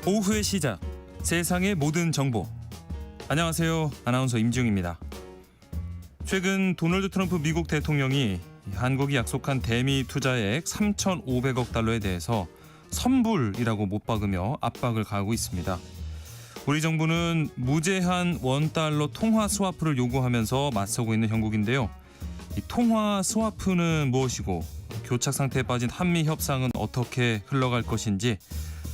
오후의 시작, 세상의 모든 정보. 안녕하세요. 아나운서 임지웅입니다. 최근 도널드 트럼프 미국 대통령이 한국이 약속한 대미 투자액 3,500억 달러에 대해서 선불이라고 못 박으며 압박을 가하고 있습니다. 우리 정부는 무제한 원달러 통화 스와프를 요구하면서 맞서고 있는 형국인데요. 이 통화 스와프는 무엇이고 교착 상태에 빠진 한미 협상은 어떻게 흘러갈 것인지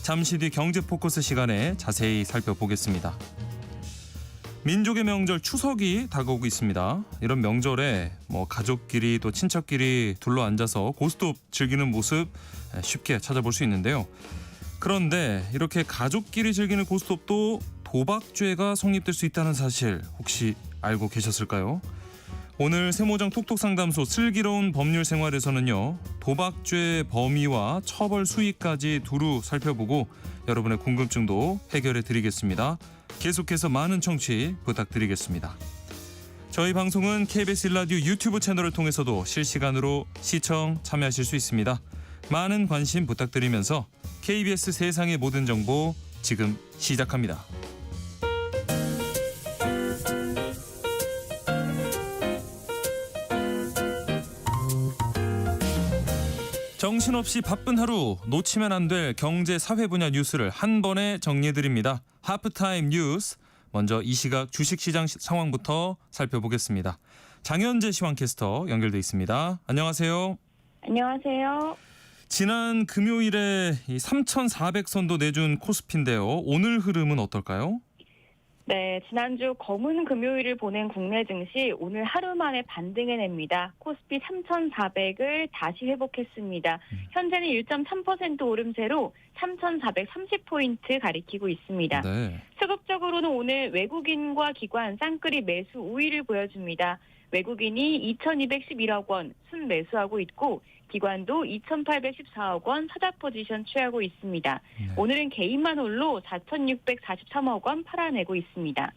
잠시 뒤 경제 포커스 시간에 자세히 살펴보겠습니다. 민족의 명절 추석이 다가오고 있습니다. 이런 명절에 가족끼리 또 친척끼리 둘러앉아서 고스톱 즐기는 모습 쉽게 찾아볼 수 있는데요. 그런데 이렇게 가족끼리 즐기는 고스톱도 도박죄가 성립될 수 있다는 사실 혹시 알고 계셨을까요? 오늘 세모장 톡톡상담소 슬기로운 법률 생활에서는요, 도박죄 범위와 처벌 수위까지 두루 살펴보고 여러분의 궁금증도 해결해 드리겠습니다. 계속해서 많은 청취 부탁드리겠습니다. 저희 방송은 KBS 1라디오 유튜브 채널을 통해서도 실시간으로 시청 참여하실 수 있습니다. 많은 관심 부탁드리면서 KBS 세상의 모든 정보 지금 시작합니다. 정신없이 바쁜 하루, 놓치면 안 될 경제 사회 분야 뉴스를 한 번에 정리해드립니다. 하프타임 뉴스, 먼저 이 시각 주식시장 상황부터 살펴보겠습니다. 장현재 시황캐스터 연결돼 있습니다. 안녕하세요. 안녕하세요. 지난 금요일에 3,400선도 내준 코스피인데요. 오늘 흐름은 어떨까요? 네, 지난주 검은 금요일을 보낸 국내 증시 오늘 하루 만에 반등해냅니다. 코스피 3,400을 다시 회복했습니다. 현재는 1.3% 오름세로 3,430포인트 가리키고 있습니다. 네. 소극적으로는 오늘 외국인과 기관 쌍끌이 매수 우위를 보여줍니다. 외국인이 2,211억 원 순매수하고 있고 기관도 2,814억 원 사자 포지션 취하고 있습니다. 오늘은 개인만 홀로 4,643억 원 팔아내고 있습니다.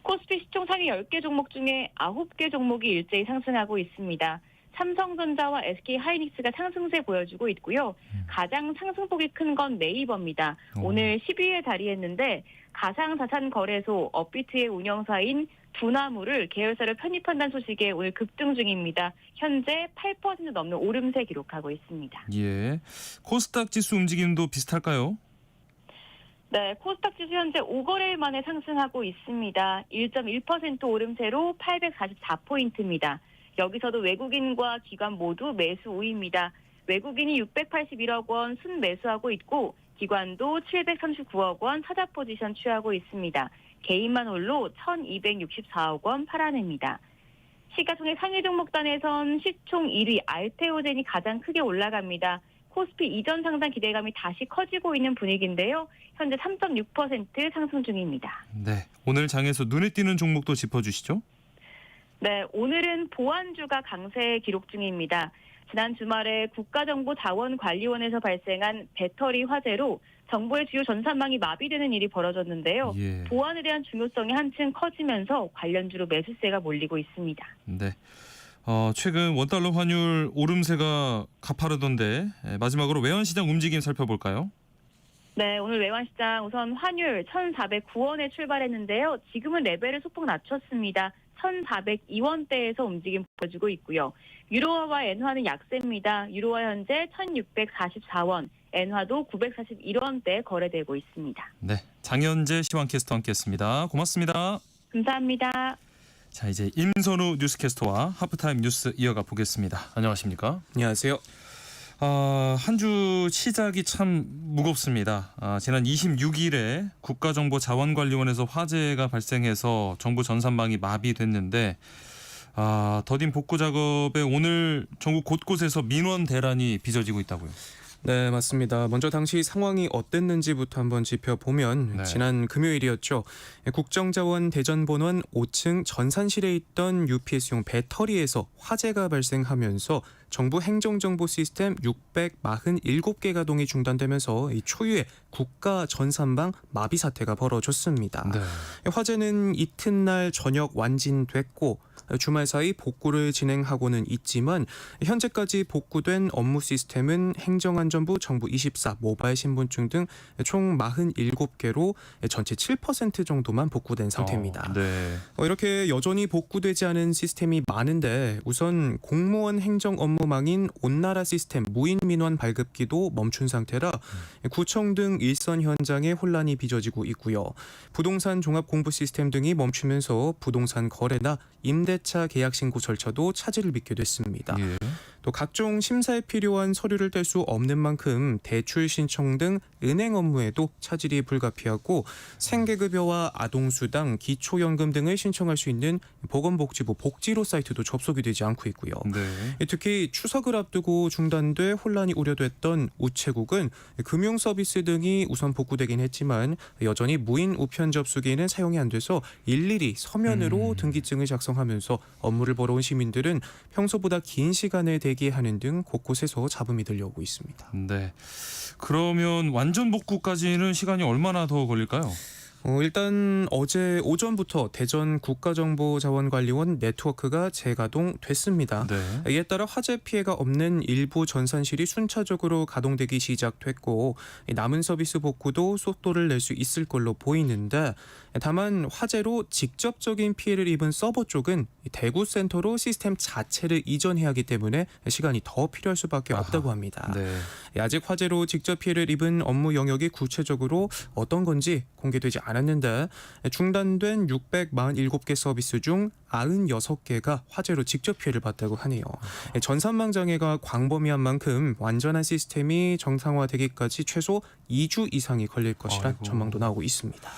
코스피 시총 상위 10개 종목 중에 9개 종목이 일제히 상승하고 있습니다. 삼성전자와 SK하이닉스가 상승세 보여주고 있고요. 가장 상승폭이 큰 건 네이버입니다. 오늘 10위에 자리했는데 가상자산거래소 업비트의 운영사인 두나무를 계열사를 편입한다는 소식에 오늘 급등 중입니다. 현재 8% 넘는 오름세 기록하고 있습니다. 예, 코스닥 지수 움직임도 비슷할까요? 네, 코스닥 지수 현재 5거래일 만에 상승하고 있습니다. 1.1% 오름세로 844포인트입니다. 여기서도 외국인과 기관 모두 매수 우위입니다. 외국인이 681억 원 순매수하고 있고 기관도 739억 원 사자 포지션 취하고 있습니다. 개인만 홀로 1,264억 원 팔아냅니다. 시가총액 상위 종목단에선 시총 1위 알테오젠이 가장 크게 올라갑니다. 코스피 이전 상장 기대감이 다시 커지고 있는 분위기인데요. 현재 3.6% 상승 중입니다. 네, 오늘 장에서 눈에 띄는 종목도 짚어주시죠. 네, 오늘은 보안주가 강세 기록 중입니다. 지난 주말에 국가정보자원관리원에서 발생한 배터리 화재로 정부의 주요 전산망이 마비되는 일이 벌어졌는데요. 예. 보안에 대한 중요성이 한층 커지면서 관련주로 매수세가 몰리고 있습니다. 네. 최근 원달러 환율 오름세가 가파르던데 마지막으로 외환시장 움직임 살펴볼까요? 네, 오늘 외환시장 우선 환율 1,409원에 출발했는데요. 지금은 레벨을 소폭 낮췄습니다. 1,402원대에서 움직임 보여주고 있고요. 유로화와 엔화는 약세입니다. 유로화 현재 1,644원, 엔화도 941원대 거래되고 있습니다. 네, 장현재 시황캐스터 함께했습니다. 고맙습니다. 감사합니다. 자, 이제 임선우 뉴스캐스터와 하프타임 뉴스 이어가 보겠습니다. 안녕하십니까? 안녕하세요. 한 주 시작이 참 무겁습니다. 지난 26일에 국가정보자원관리원에서 화재가 발생해서 정부 전산망이 마비됐는데 더딘 복구 작업에 오늘 전국 곳곳에서 민원 대란이 빚어지고 있다고요. 네, 맞습니다. 먼저 당시 상황이 어땠는지부터 한번 짚어보면 네. 지난 금요일이었죠. 국정자원 대전본원 5층 전산실에 있던 UPS용 배터리에서 화재가 발생하면서 정부 행정정보 시스템 647개 가동이 중단되면서 이 초유의 국가 전산망 마비 사태가 벌어졌습니다. 네. 화재는 이튿날 저녁 완진됐고 주말 사이 복구를 진행하고는 있지만 현재까지 복구된 업무 시스템은 행정안전부 정부24 모바일 신분증 등 총 47개로 전체 7% 정도만 복구된 상태입니다. 네. 이렇게 여전히 복구되지 않은 시스템이 많은데 우선 공무원 행정 업무망인 온나라 시스템 무인 민원 발급기도 멈춘 상태라 구청 등 일선 현장에 혼란이 빚어지고 있고요. 부동산 종합 공부 시스템 등이 멈추면서 부동산 거래나 임대차 계약 신고 절차도 차질을 빚게 됐습니다. 예. 또 각종 심사에 필요한 서류를 뗄 수 없는 만큼 대출 신청 등 은행 업무에도 차질이 불가피하고 생계급여와 아동수당, 기초연금 등을 신청할 수 있는 보건복지부 복지로 사이트도 접속이 되지 않고 있고요. 네. 특히 추석을 앞두고 중단돼 혼란이 우려됐던 우체국은 금융 서비스 등이 우선 복구되긴 했지만 여전히 무인 우편 접수기는 사용이 안 돼서 일일이 서면으로 등기증을 작성하면서 업무를 보러 온 시민들은 평소보다 긴 시간을 대기하는 등 곳곳에서 잡음이 들려오고 있습니다. 네. 그러면 완전 복구까지는 시간이 얼마나 더 걸릴까요? 일단 어제 오전부터 대전 국가정보자원관리원 네트워크가 재가동됐습니다. 네. 이에 따라 화재 피해가 없는 일부 전산실이 순차적으로 가동되기 시작됐고 남은 서비스 복구도 속도를 낼 수 있을 걸로 보이는데 다만 화재로 직접적인 피해를 입은 서버 쪽은 대구 센터로 시스템 자체를 이전해야 하기 때문에 시간이 더 필요할 수밖에 없다고 합니다. 네. 아직 화재로 직접 피해를 입은 업무 영역이 구체적으로 어떤 건지 공개되지 않았는데 중단된 647개 서비스 중 96개가 화재로 직접 피해를 봤다고 하네요. 전산망 장애가 광범위한 만큼 완전한 시스템이 정상화되기까지 최소 2주 이상이 걸릴 것이란 아이고. 전망도 나오고 있습니다.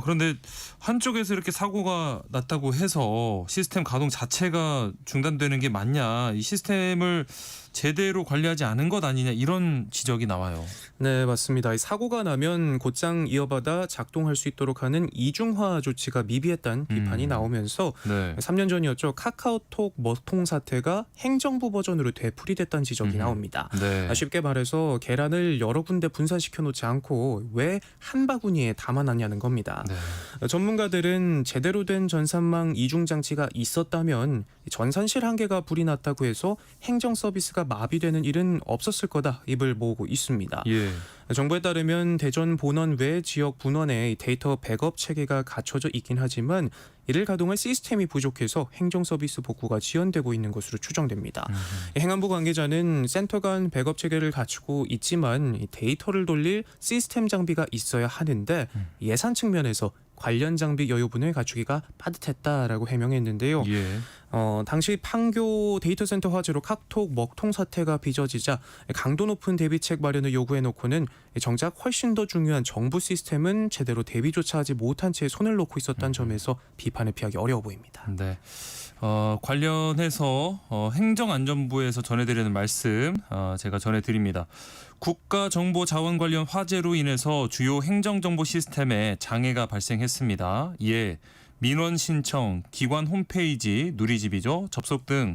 그런데 한쪽에서 이렇게 사고가 났다고 해서 시스템 가동 자체가 중단되는 게 맞냐? 이 시스템을 제대로 관리하지 않은 것 아니냐 이런 지적이 나와요. 네, 맞습니다. 사고가 나면 곧장 이어받아 작동할 수 있도록 하는 이중화 조치가 미비했다는 비판이 나오면서 네. 3년 전이었죠. 카카오톡 먹통 사태가 행정부 버전으로 되풀이됐다는 지적이 나옵니다. 네. 쉽게 말해서 계란을 여러 군데 분산시켜 놓지 않고 왜 한 바구니에 담아놨냐는 겁니다. 네. 전문가들은 제대로 된 전산망 이중 장치가 있었다면 전산실 한 개가 불이 났다고 해서 행정 서비스가 마비되는 일은 없었을 거다 입을 모으고 있습니다. 예. 정부에 따르면 대전 본원 외 지역 분원에 데이터 백업 체계가 갖춰져 있긴 하지만 이를 가동할 시스템이 부족해서 행정 서비스 복구가 지연되고 있는 것으로 추정됩니다. 행안부 관계자는 센터 간 백업 체계를 갖추고 있지만 데이터를 돌릴 시스템 장비가 있어야 하는데 예산 측면에서 관련 장비 여유분을 갖추기가 빠듯했다라고 해명했는데요. 예. 당시 판교 데이터 센터 화재로 카톡 먹통 사태가 빚어지자 강도 높은 대비책 마련을 요구해놓고는 정작 훨씬 더 중요한 정부 시스템은 제대로 대비조차 하지 못한 채 손을 놓고 있었다는 점에서 비판을 피하기 어려워 보입니다. 네. 관련해서 행정안전부에서 전해드리는 말씀 제가 전해드립니다. 국가정보자원관련 화재로 인해서 주요 행정정보 시스템에 장애가 발생했습니다. 이에 민원 신청, 기관 홈페이지, 누리집이죠. 접속 등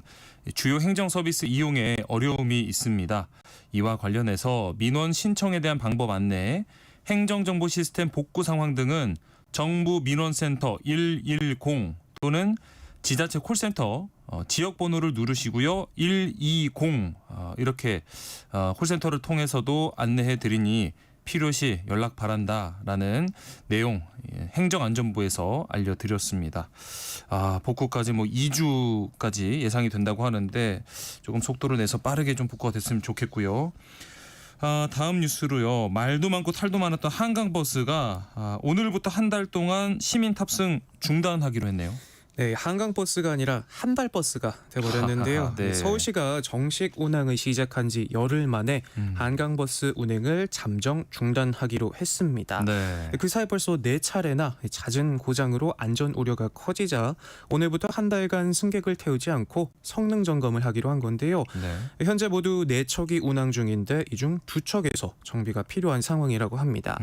주요 행정 서비스 이용에 어려움이 있습니다. 이와 관련해서 민원 신청에 대한 방법 안내, 행정정보 시스템 복구 상황 등은 정부 민원센터 110 또는 지자체 콜센터 지역 번호를 누르시고요. 120 이렇게 콜센터를 통해서도 안내해 드리니 필요시 연락 바란다라는 내용 행정안전부에서 알려드렸습니다. 복구까지 2주까지 예상이 된다고 하는데 조금 속도를 내서 빠르게 좀 복구가 됐으면 좋겠고요. 다음 뉴스로요. 말도 많고 탈도 많았던 한강버스가 오늘부터 한 달 동안 시민 탑승 중단하기로 했네요. 네, 한강버스가 아니라 한달버스가 돼버렸는데요. 네. 서울시가 정식 운항을 시작한 지 열흘 만에 한강버스 운행을 잠정 중단하기로 했습니다. 네. 그 사이 벌써 4차례나 잦은 고장으로 안전 우려가 커지자 오늘부터 한 달간 승객을 태우지 않고 성능 점검을 하기로 한 건데요. 네. 현재 모두 4척이 운항 중인데 이 중 2척에서 정비가 필요한 상황이라고 합니다.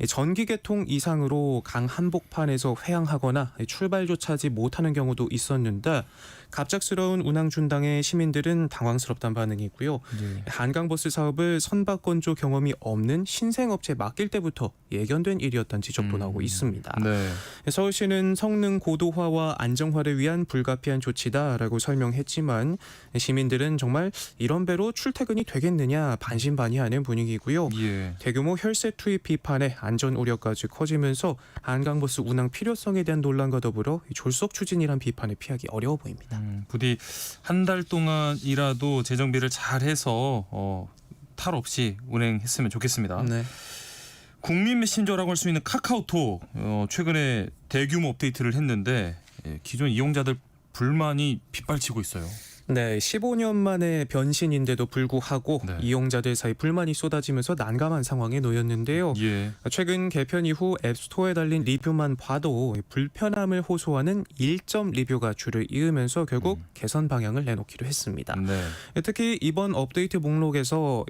전기 개통 이상으로 강 한복판에서 회항하거나 출발조차 하지 못하는 경우도 있었는데 갑작스러운 운항 중단에 시민들은 당황스럽다는 반응이고요. 예. 한강버스 사업을 선박건조 경험이 없는 신생업체에 맡길 때부터 예견된 일이었다는 지적도 나오고 있습니다. 네. 서울시는 성능 고도화와 안정화를 위한 불가피한 조치다라고 설명했지만 시민들은 정말 이런 배로 출퇴근이 되겠느냐 반신반의하는 분위기고요. 예. 대규모 혈세 투입 비판에 안전 우려까지 커지면서 한강버스 운항 필요성에 대한 논란과 더불어 졸속 추진이란 비판을 피하기 어려워 보입니다. 부디 한 달 동안이라도 재정비를 잘해서 탈 없이 운행했으면 좋겠습니다. 네. 국민 메신저라고 할 수 있는 카카오톡 최근에 대규모 업데이트를 했는데 기존 이용자들 불만이 빗발치고 있어요. 네, 15년 만에 변신인데도 불구하고 네. 이용자들 사이 불만이 쏟아지면서 난감한 상황에 놓였는데요. 예. 최근 개편 이후 앱스토어에 달린 리뷰만 봐도 불편함을 호소하는 1점 리뷰가 줄을 이으면서 결국 개선 방향을 내놓기로 했습니다. 네. 특히 이번 업데이트 목록에서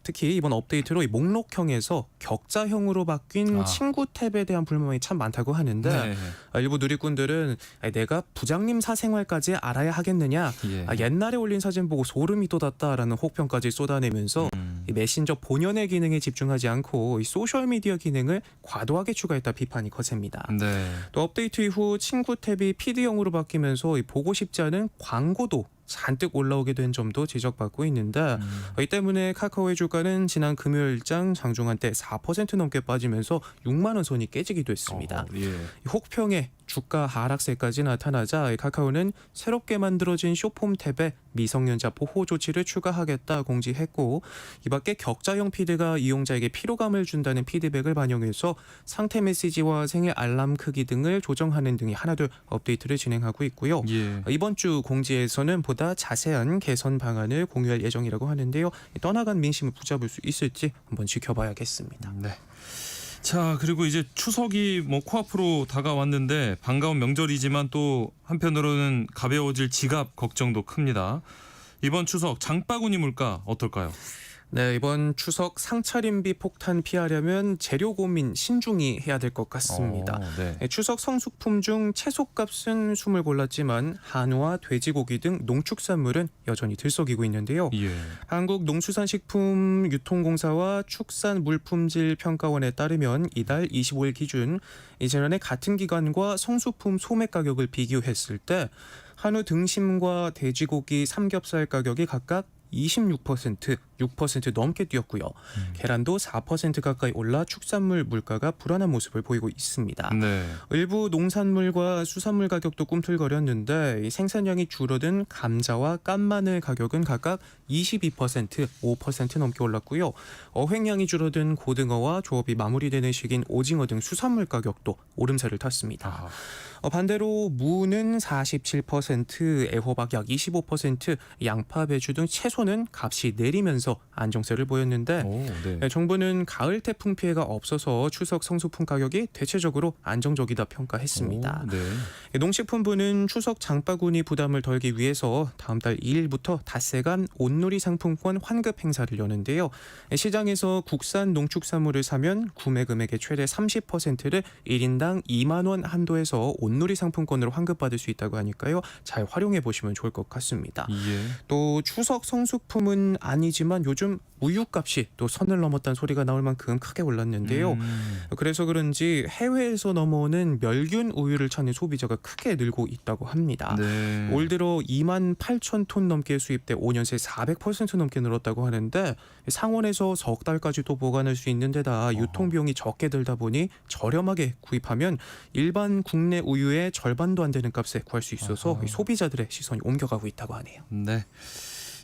특히 이번 업데이트로 이 목록형에서 격자형으로 바뀐 아. 친구 탭에 대한 불만이 참 많다고 하는데 네. 일부 누리꾼들은 내가 부장님 사생활까지 알아야 하겠느냐, 예. 옛날에 올린 사진 보고 소름이 돋았다라는 혹평까지 쏟아내면서 이 메신저 본연의 기능에 집중하지 않고 이 소셜미디어 기능을 과도하게 추가했다 비판이 거셉니다. 네. 또 업데이트 이후 친구 탭이 PD형으로 바뀌면서 이 보고 싶지 않은 광고도 잔뜩 올라오게 된 점도 지적받고 있는데 이 때문에 카카오의 주가는 지난 금요일장 장중한 때 4% 넘게 빠지면서 6만 원 선이 깨지기도 했습니다. 예. 이 혹평에 주가 하락세까지 나타나자 카카오는 새롭게 만들어진 쇼폼 탭에 미성년자 보호 조치를 추가하겠다 공지했고, 이밖에 격자형 피드가 이용자에게 피로감을 준다는 피드백을 반영해서 상태 메시지와 생애 알람 크기 등을 조정하는 등이 하나둘 업데이트를 진행하고 있고요. 예. 이번 주 공지에서는 보다 자세한 개선 방안을 공유할 예정이라고 하는데요. 떠나간 민심을 붙잡을 수 있을지 한번 지켜봐야겠습니다. 네. 자, 그리고 이제 추석이 코앞으로 다가왔는데 반가운 명절이지만 또 한편으로는 가벼워질 지갑 걱정도 큽니다. 이번 추석 장바구니 물가 어떨까요? 네, 이번 추석 상차림비 폭탄 피하려면 재료 고민 신중히 해야 될 것 같습니다. 네. 추석 성수품 중 채소값은 숨을 골랐지만 한우와 돼지고기 등 농축산물은 여전히 들썩이고 있는데요. 예. 한국농수산식품유통공사와 축산물품질평가원에 따르면 이달 25일 기준 이전에 같은 기간과 성수품 소매 가격을 비교했을 때 한우 등심과 돼지고기 삼겹살 가격이 각각 26%, 6% 넘게 뛰었고요. 계란도 4% 가까이 올라 축산물 물가가 불안한 모습을 보이고 있습니다. 네. 일부 농산물과 수산물 가격도 꿈틀거렸는데 이 생산량이 줄어든 감자와 깐마늘 가격은 각각 22%, 5% 넘게 올랐고요. 어획량이 줄어든 고등어와 조업이 마무리되는 시기인 오징어 등 수산물 가격도 오름세를 탔습니다. 반대로 무는 47%, 애호박 약 25%, 양파, 배추 등 채소는 값이 내리면서 안정세를 보였는데 네. 정부는 가을 태풍 피해가 없어서 추석 성수품 가격이 대체적으로 안정적이다 평가했습니다. 네. 농식품부는 추석 장바구니 부담을 덜기 위해서 다음 달 2일부터 닷새간 온누리 상품권 환급 행사를 여는데요. 시장에서 국산 농축산물을 사면 구매 금액의 최대 30%를 1인당 2만 원 한도에서 온누리 상품권으로 환급받을 수 있다고 하니까요. 잘 활용해 보시면 좋을 것 같습니다. 예. 또 추석 성수품은 아니지만 요즘 우유값이 또 선을 넘었다는 소리가 나올 만큼 크게 올랐는데요. 그래서 그런지 해외에서 넘어오는 멸균 우유를 찾는 소비자가 크게 늘고 있다고 합니다. 네. 올 들어 2만 8천 톤 넘게 수입돼 5년 새 400% 넘게 늘었다고 하는데 상온에서 석 달까지도 보관할 수 있는 데다 유통비용이 적게 들다 보니 저렴하게 구입하면 일반 국내 우유의 절반도 안 되는 값에 구할 수 있어서 소비자들의 시선이 옮겨가고 있다고 하네요. 네.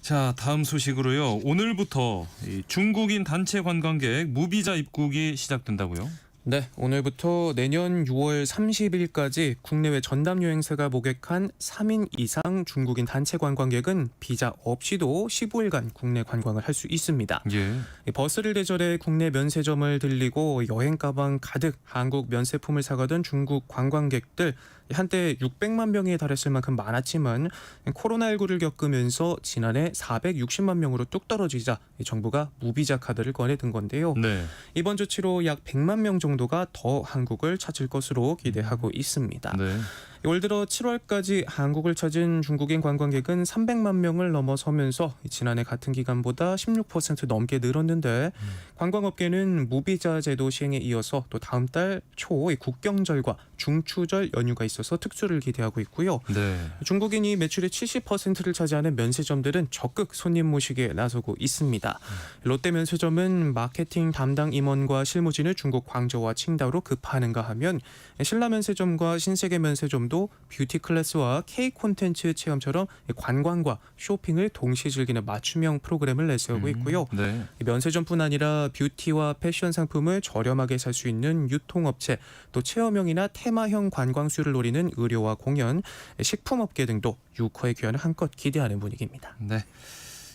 자, 다음 소식으로요. 오늘부터 이 중국인 단체 관광객 무비자 입국이 시작된다고요? 네, 오늘부터 내년 6월 30일까지 국내외 전담 여행사가 목격한 3인 이상 중국인 단체 관광객은 비자 없이도 15일간 국내 관광을 할 수 있습니다. 예. 버스를 대절해 국내 면세점을 들리고 여행 가방 가득 한국 면세품을 사가던 중국 관광객들 한때 600만 명에 달했을 만큼 많았지만 코로나19를 겪으면서 지난해 460만 명으로 뚝 떨어지자 정부가 무비자 카드를 꺼내든 건데요. 네. 이번 조치로 약 100만 명 정도가 더 한국을 찾을 것으로 기대하고 있습니다. 네. 올 들어 7월까지 한국을 찾은 중국인 관광객은 300만 명을 넘어서면서 지난해 같은 기간보다 16% 넘게 늘었는데 관광업계는 무비자 제도 시행에 이어서 또 다음 달 초 국경절과 중추절 연휴가 있어서 특수를 기대하고 있고요. 네. 중국인이 매출의 70%를 차지하는 면세점들은 적극 손님 모시기에 나서고 있습니다. 롯데 면세점은 마케팅 담당 임원과 실무진을 중국 광저우와 칭다오로 급파하는가 하면 신라 면세점과 신세계 면세점도 뷰티 클래스와 K 콘텐츠 체험처럼 관광과 쇼핑을 동시에 즐기는 맞춤형 프로그램을 내세우고 있고요. 네. 면세점뿐 아니라 뷰티와 패션 상품을 저렴하게 살 수 있는 유통업체, 또 체험형이나 테마형 관광수를 노리는 의료와 공연, 식품업계 등도 유커의 귀환을 한껏 기대하는 분위기입니다. 네.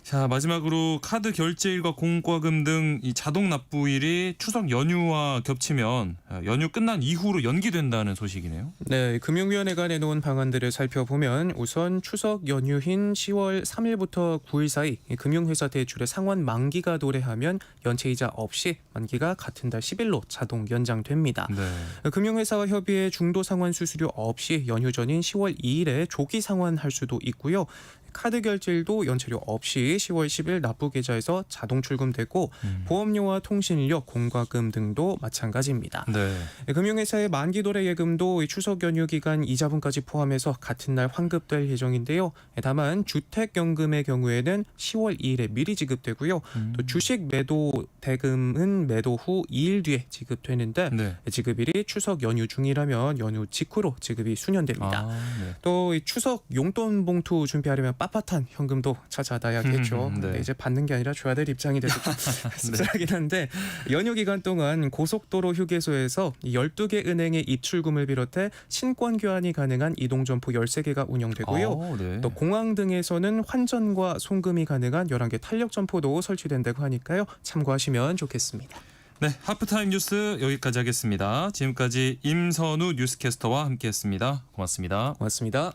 자, 마지막으로 카드 결제일과 공과금 등 이 자동 납부일이 추석 연휴와 겹치면 연휴 끝난 이후로 연기된다는 소식이네요. 네, 금융위원회가 내놓은 방안들을 살펴보면 우선 추석 연휴인 10월 3일부터 9일 사이 금융회사 대출의 상환 만기가 도래하면 연체이자 없이 만기가 같은 달 10일로 자동 연장됩니다. 네. 금융회사와 협의해 중도 상환 수수료 없이 연휴 전인 10월 2일에 조기 상환할 수도 있고요. 카드 결제일도 연체료 없이 10월 10일 납부 계좌에서 자동 출금되고 보험료와 통신료, 공과금 등도 마찬가지입니다. 네. 금융회사의 만기 도래 예금도 추석 연휴 기간 이자분까지 포함해서 같은 날 환급될 예정인데요. 다만 주택연금의 경우에는 10월 2일에 미리 지급되고요. 또 주식 매도 대금은 매도 후 2일 뒤에 지급되는데 네. 지급일이 추석 연휴 중이라면 연휴 직후로 지급이 수년됩니다. 네. 또 이 추석 용돈 봉투 준비하려면 빳빳한 현금도 찾아놔야겠죠. 네. 근데 이제 받는 게 아니라 줘야 될 입장이 돼서 좀 씁쓸하긴 한데 연휴 기간 동안 고속도로 휴게소에서 12개 은행의 입출금을 비롯해 신권 교환이 가능한 이동점포 13개가 운영되고요. 네. 또 공항 등에서는 환전과 송금이 가능한 11개 탄력점포도 설치된다고 하니까요. 참고하시면 좋겠습니다. 네, 하프타임 뉴스 여기까지 하겠습니다. 지금까지 임선우 뉴스캐스터와 함께했습니다. 고맙습니다. 고맙습니다.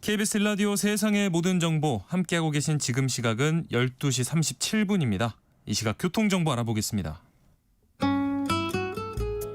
KBS 라디오 세상의 모든 정보 함께하고 계신 지금 시각은 12시 37분입니다. 이 시각 교통정보 알아보겠습니다.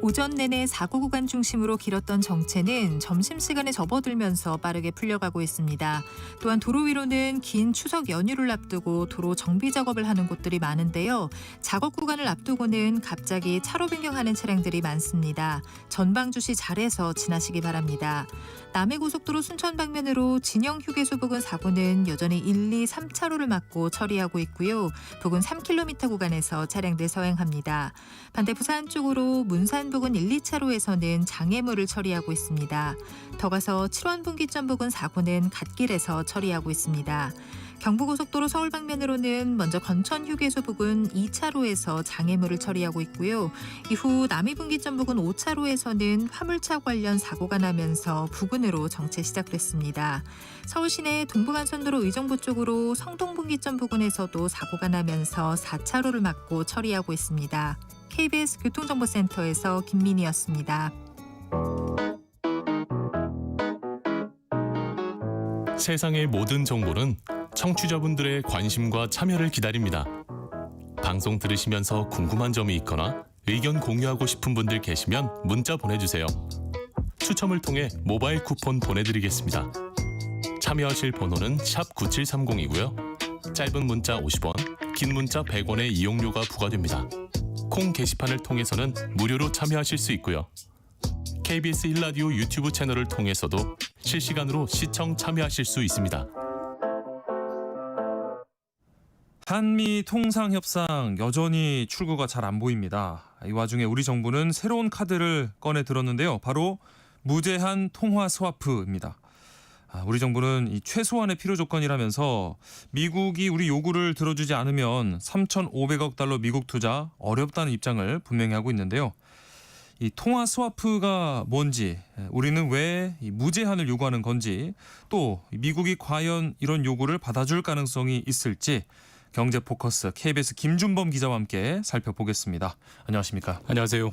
오전 내내 사고 구간 중심으로 길었던 정체는 점심시간에 접어들면서 빠르게 풀려가고 있습니다. 또한 도로 위로는 긴 추석 연휴를 앞두고 도로 정비 작업을 하는 곳들이 많은데요. 작업 구간을 앞두고는 갑자기 차로 변경하는 차량들이 많습니다. 전방 주시 잘해서 지나시기 바랍니다. 남해고속도로 순천 방면으로 진영 휴게소 부근 사고는 여전히 1, 2, 3차로를 막고 처리하고 있고요. 부근 3km 구간에서 차량들 서행합니다. 반대 부산 쪽으로 문산 부근 1, 2차로에서는 장애물을 처리하고 있습니다. 더 가서 7원 분기점 부근 사고는 갓길에서 처리하고 있습니다. 경부고속도로 서울 방면으로는 먼저 건천 휴게소 부근 2차로에서 장애물을 처리하고 있고요. 이후 남이분기점 부근 5차로에서는 화물차 관련 사고가 나면서 부근으로 정체 시작됐습니다. 서울 시내 동부간선도로 의정부 쪽으로 성동분기점 부근에서도 사고가 나면서 4차로를 막고 처리하고 있습니다. KBS 교통정보센터에서 김민희였습니다. 세상의 모든 정보는 청취자분들의 관심과 참여를 기다립니다. 방송 들으시면서 궁금한 점이 있거나 의견 공유하고 싶은 분들 계시면 문자 보내주세요. 추첨을 통해 모바일 쿠폰 보내드리겠습니다. 참여하실 번호는 샵 9730이고요. 짧은 문자 50원, 긴 문자 100원의 이용료가 부과됩니다. 콩 게시판을 통해서는 무료로 참여하실 수 있고요. KBS 1라디오 유튜브 채널을 통해서도 실시간으로 시청 참여하실 수 있습니다. 한미 통상 협상 여전히 출구가 잘 안 보입니다. 이 와중에 우리 정부는 새로운 카드를 꺼내 들었는데요. 바로 무제한 통화 스와프입니다. 우리 정부는 이 최소한의 필요 조건이라면서 미국이 우리 요구를 들어주지 않으면 3,500억 달러 미국 투자 어렵다는 입장을 분명히 하고 있는데요. 이 통화 스와프가 뭔지, 우리는 왜 무제한을 요구하는 건지, 또 미국이 과연 이런 요구를 받아줄 가능성이 있을지 경제포커스 KBS 김준범 기자와 함께 살펴보겠습니다. 안녕하십니까? 안녕하세요.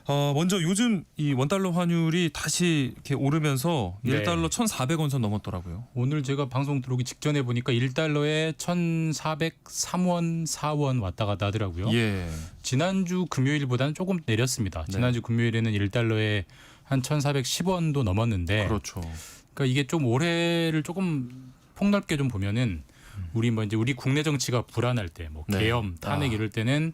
먼저 요즘 이 원달러 환율이 다시 이렇게 오르면서 네. 1달러 1,400원 선 넘었더라고요. 오늘 제가 방송 들어오기 직전에 보니까 1달러에 1,403원, 4원 왔다 갔다 하더라고요. 예. 지난주 금요일보다는 조금 내렸습니다. 네. 지난주 금요일에는 1달러에 한 1,410원도 넘었는데 그렇죠. 그러니까 이게 좀 올해를 조금 폭넓게 좀 보면은 우리 국내 정치가 불안할 때 뭐 네. 계엄, 탄핵 이럴 때는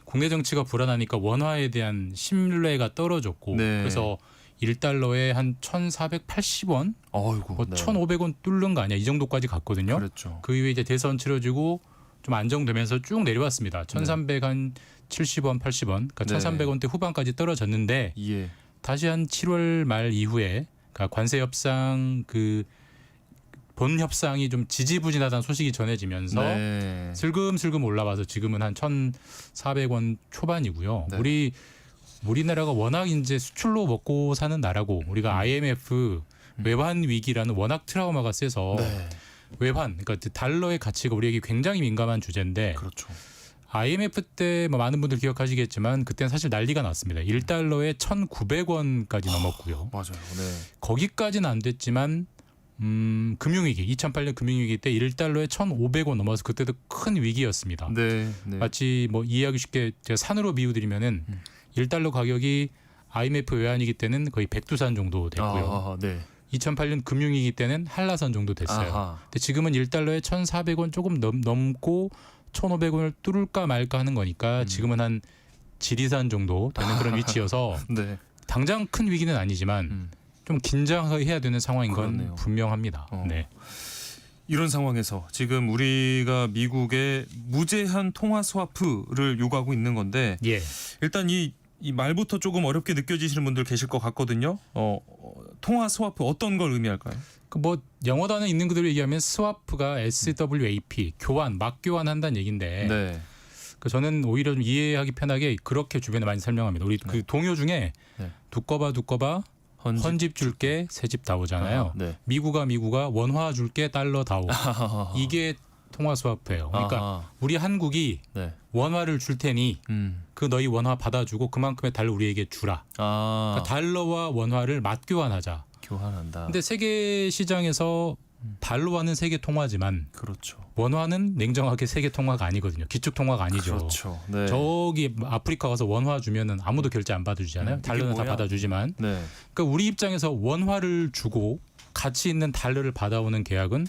국내 정치가 불안하니까 원화에 대한 신뢰가 떨어졌고 네. 그래서 1달러에 한 1,480원, 어이구. 뭐 1,500원 뚫는 거 아니야 이 정도까지 갔거든요. 그랬죠. 그 이후에 이제 대선 치러지고 좀 안정되면서 쭉 내려왔습니다. 1,300한 70원, 80원, 그러니까 네. 1,300원대 후반까지 떨어졌는데 예. 다시 한 7월 말 이후에 그러니까 관세 협상 그 본 협상이 좀 지지부진하다는 소식이 전해지면서 네. 슬금슬금 올라와서 지금은 한 1,400원 초반이고요. 네. 우리나라가 워낙 이제 수출로 먹고 사는 나라고 우리가 IMF 외환 위기라는 워낙 트라우마가 세서 네. 외환 그러니까 달러의 가치가 우리에게 굉장히 민감한 주제인데 그렇죠. IMF 때 뭐 많은 분들 기억하시겠지만 그때는 사실 난리가 났습니다. 1달러에 1,900원까지 넘었고요. 맞아요. 네. 거기까지는 안 됐지만 금융위기 2008년 금융위기 때 1달러에 1,500원 넘어서 그때도 큰 위기였습니다. 네. 네. 마치 뭐 이해하기 쉽게 제가 산으로 비유드리면은 1달러 가격이 IMF 외환위기 때는 거의 백두산 정도 됐고요. 네. 2008년 금융위기 때는 한라산 정도 됐어요. 아하. 근데 지금은 1달러에 1,400원 조금 넘고 1,500원을 뚫을까 말까 하는 거니까 지금은 한 지리산 정도 되는 그런 위치여서 네. 당장 큰 위기는 아니지만 좀 긴장해야 되는 상황인 건 그렇네요. 분명합니다. 네. 이런 상황에서 지금 우리가 미국에 무제한 통화 스와프를 요구하고 있는 건데 예. 일단 이 말부터 조금 어렵게 느껴지시는 분들 계실 것 같거든요. 통화 스와프 어떤 걸 의미할까요? 그 뭐 영어 단어 있는 그대로 얘기하면 스와프가 SWAP 교환, 막 교환한다는 얘기인데 네. 그 저는 오히려 좀 이해하기 편하게 그렇게 주변에 많이 설명합니다. 우리 그 동요 중에 네. 두꺼봐 헌집 줄게 새집 다오잖아요. 네. 미국아 원화 줄게 달러 다오. 이게 통화 스와프예요. 그러니까 아하. 우리 한국이 네. 원화를 줄 테니 그 너희 원화 받아주고 그만큼의 달러 우리에게 주라. 그러니까 달러와 원화를 맞교환하자. 교환한다. 근데 세계 시장에서 달러화는 세계 통화지만 그렇죠. 원화는 냉정하게 세계 통화가 아니거든요. 기축 통화가 아니죠. 그렇죠. 네. 저기 아프리카 가서 원화 주면은 아무도 결제 안 받아주잖아요. 이게 달러는 다 뭐야? 받아주지만. 네. 그러니까 우리 입장에서 원화를 주고 가치 있는 달러를 받아오는 계약은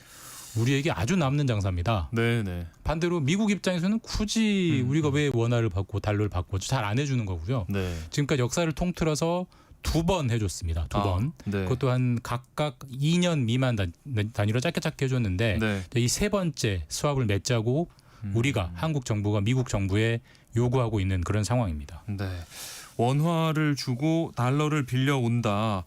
우리에게 아주 남는 장사입니다. 네, 네. 반대로 미국 입장에서는 굳이 우리가 왜 원화를 받고 달러를 받고 잘 안 해주는 거고요. 네. 지금까지 역사를 통틀어서 2번 해줬습니다. 2번. 네. 그것도 한 각각 2년 미만 단위로 짧게 해줬는데 네. 이 세 번째 수합을 맺자고 우리가 한국 정부가 미국 정부에 요구하고 있는 그런 상황입니다. 네. 원화를 주고 달러를 빌려온다.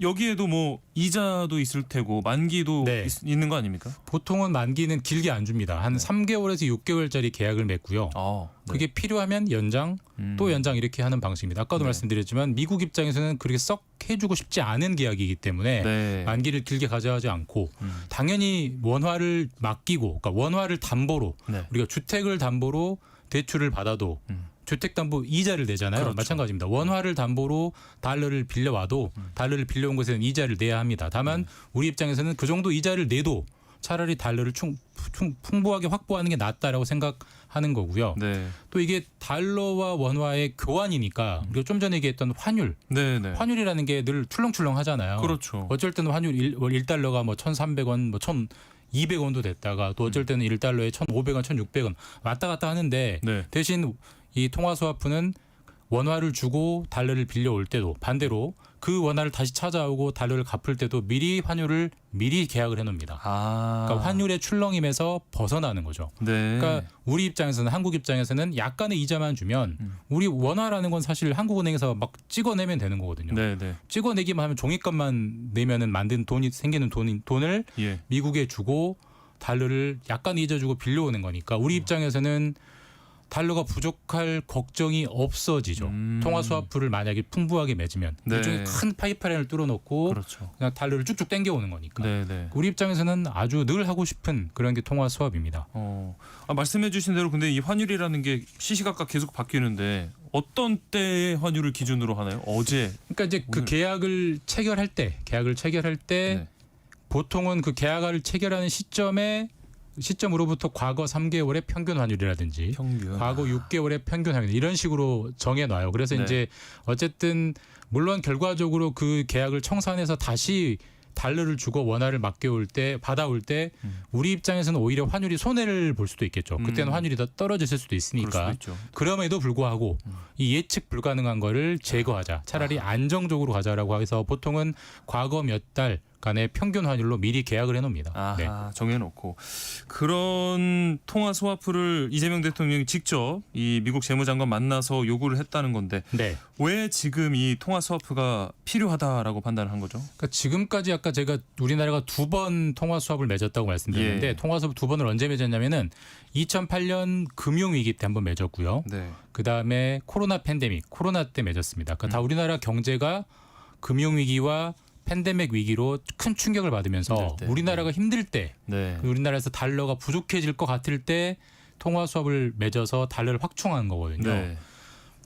여기에도 뭐 이자도 있을 테고 만기도 네. 있는 거 아닙니까? 보통은 만기는 길게 안 줍니다. 한 3개월에서 6개월짜리 계약을 맺고요. 네. 그게 필요하면 연장 또 연장 이렇게 하는 방식입니다. 아까도 네. 말씀드렸지만 미국 입장에서는 그렇게 썩 해주고 싶지 않은 계약이기 때문에 네. 만기를 길게 가져가지 않고 당연히 원화를 맡기고 그러니까 원화를 담보로 네. 우리가 주택을 담보로 대출을 받아도 주택담보 이자를 내잖아요. 그렇죠. 마찬가지입니다. 원화를 담보로 달러를 빌려와도 달러를 빌려온 것에는 이자를 내야 합니다. 다만 우리 입장에서는 그 정도 이자를 내도 차라리 달러를 풍부하게 확보하는 게 낫다라고 생각하는 거고요. 네. 또 이게 달러와 원화의 교환이니까 우리가 좀 전에 얘기했던 환율, 네, 네. 환율이라는 게 늘 출렁출렁 하잖아요. 그렇죠. 어쩔 때는 환율 1달러가 뭐 1,300원, 뭐 1,200원도 됐다가 또 어쩔 때는 1달러에 1,500원, 1,600원 왔다 갔다 하는데 네. 대신 이 통화 스와프는 원화를 주고 달러를 빌려올 때도 반대로 그 원화를 다시 찾아오고 달러를 갚을 때도 미리 환율을 미리 계약을 해놓습니다. 그러니까 환율의 출렁임에서 벗어나는 거죠. 네. 그러니까 우리 입장에서는 한국 입장에서는 약간의 이자만 주면 우리 원화라는 건 사실 한국은행에서 막 찍어내면 되는 거거든요. 네, 네. 찍어내기만 하면 종이값만 내면은 만든 돈이 생기는 돈을 예. 미국에 주고 달러를 약간 이자 주고 빌려오는 거니까 우리 입장에서는 달러가 부족할 걱정이 없어지죠. 통화 스와프를 만약에 풍부하게 맺으면 네. 일종의 큰 파이프라인을 뚫어놓고 그렇죠. 그냥 달러를 쭉쭉 당겨오는 거니까. 네, 네. 우리 입장에서는 아주 늘 하고 싶은 그런 게 통화 스왑입니다. 말씀해주신 대로 근데 이 환율이라는 게 시시각각 계속 바뀌는데 어떤 때의 환율을 기준으로 하나요? 어제. 그러니까 이제 그 오늘. 계약을 체결할 때 네. 보통은 그 계약을 체결하는 시점으로부터 과거 3개월의 평균 환율이라든지 평균. 과거 6개월의 평균 환율 이런 식으로 정해놔요. 그래서 네. 이제 어쨌든 물론 결과적으로 그 계약을 청산해서 다시 달러를 주고 원화를 맡겨올 때 받아올 때 우리 입장에서는 오히려 환율이 손해를 볼 수도 있겠죠. 그때는 환율이 더 떨어졌을 수도 그럴 있으니까. 수도 있죠. 그럼에도 불구하고 이 예측 불가능한 거를 제거하자. 차라리 안정적으로 가자라고 해서 보통은 과거 몇 달간의 평균 환율로 미리 계약을 해놓습니다. 아하, 네. 정해놓고 그런 통화 스와프를 이재명 대통령이 직접 이 미국 재무장관 만나서 요구를 했다는 건데 네. 왜 지금 이 통화 스와프가 필요하다라고 판단한 거죠? 그러니까 지금까지 아까 제가 우리나라가 2번 통화 수합을 맺었다고 말씀드렸는데 예. 통화 수합 2번을 언제 맺었냐면은 2008년 금융위기 때 한번 맺었고요. 네. 그다음에 코로나 팬데믹, 코로나 때 맺었습니다. 그러니까 다 우리나라 경제가 금융위기와 팬데믹 위기로 큰 충격을 받으면서 힘들 때. 우리나라가 힘들 때 네. 우리나라에서 달러가 부족해질 것 같을 때 통화 수합을 맺어서 달러를 확충한 거거든요. 네.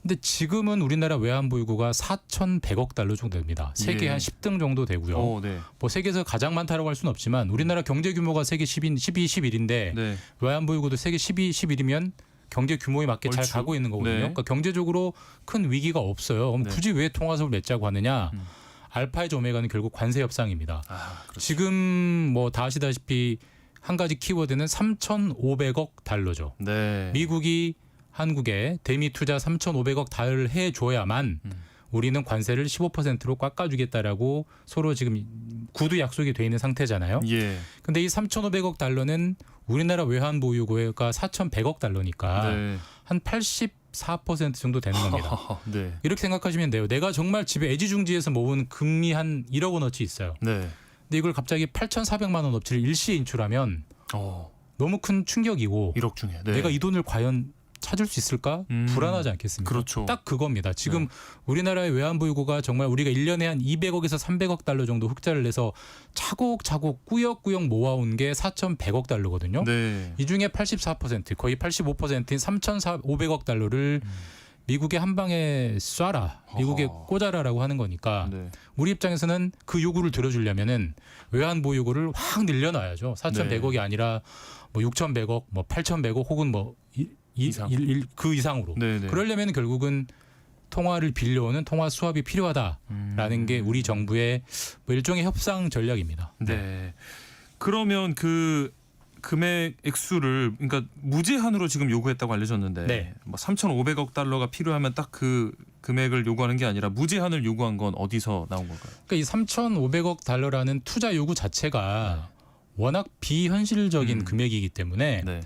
근데 지금은 우리나라 외환보유고가 4,100억 달러 정도 됩니다. 세계 예. 한 10등 정도 되고요. 네. 뭐 세계에서 가장 많다라고 할 수는 없지만 우리나라 경제 규모가 세계 12, 11인데 네. 외환보유고도 세계 12, 11이면 경제 규모에 맞게 잘 얼추. 가고 있는 거거든요. 네. 그러니까 경제적으로 큰 위기가 없어요. 그럼 네. 굳이 왜 통화수합을 맺자고 하느냐? 알파에서 오메가는 결국 관세 협상입니다. 그렇죠. 지금 뭐 다 아시다시피 한 가지 키워드는 3,500억 달러죠. 네. 미국이 한국에 대미 투자 3,500억 달러를 해줘야만 우리는 관세를 15%로 깎아주겠다라고 서로 지금 구두 약속이 돼 있는 상태잖아요. 예. 근데 이 3,500억 달러는 우리나라 외환 보유고가 4,100억 달러니까 네. 한 84% 정도 되는 겁니다. 네. 이렇게 생각하시면 돼요. 내가 정말 집에 애지중지해서 모은 금리 한 1억 원어치 있어요. 네. 근데 이걸 갑자기 8,400만 원어치를 일시에 인출하면 어. 너무 큰 충격이고 1억 중에. 네. 내가 이 돈을 과연 찾을 수 있을까? 불안하지 않겠습니까? 그렇죠. 딱 그겁니다. 지금 우리나라의 외환보유고가 정말 우리가 1년에 한 200억에서 300억 달러 정도 흑자를 내서 차곡차곡 꾸역꾸역 모아온 게 4,100억 달러거든요. 네. 이 중에 84% 거의 85%인 3,500억 달러를 미국에 한 방에 쏴라. 미국에 어허. 꽂아라라고 하는 거니까 네. 우리 입장에서는 그 요구를 들어주려면은 외환보유고를 확 늘려놔야죠. 4,100억이 아니라 뭐 6,100억, 뭐 8,100억 혹은 뭐 이상. 그 이상으로. 네, 네. 그러려면 결국은 통화를 빌려오는 통화 수합이 필요하다라는 게 우리 정부의 뭐 일종의 협상 전략입니다. 네. 그러면 그 금액 액수를 그러니까 무제한으로 지금 요구했다고 알려졌는데 네. 뭐 3,500억 달러가 필요하면 딱 그 금액을 요구하는 게 아니라 무제한을 요구한 건 어디서 나온 걸까요? 그러니까 이 3,500억 달러라는 투자 요구 자체가 워낙 비현실적인 금액이기 때문에 네.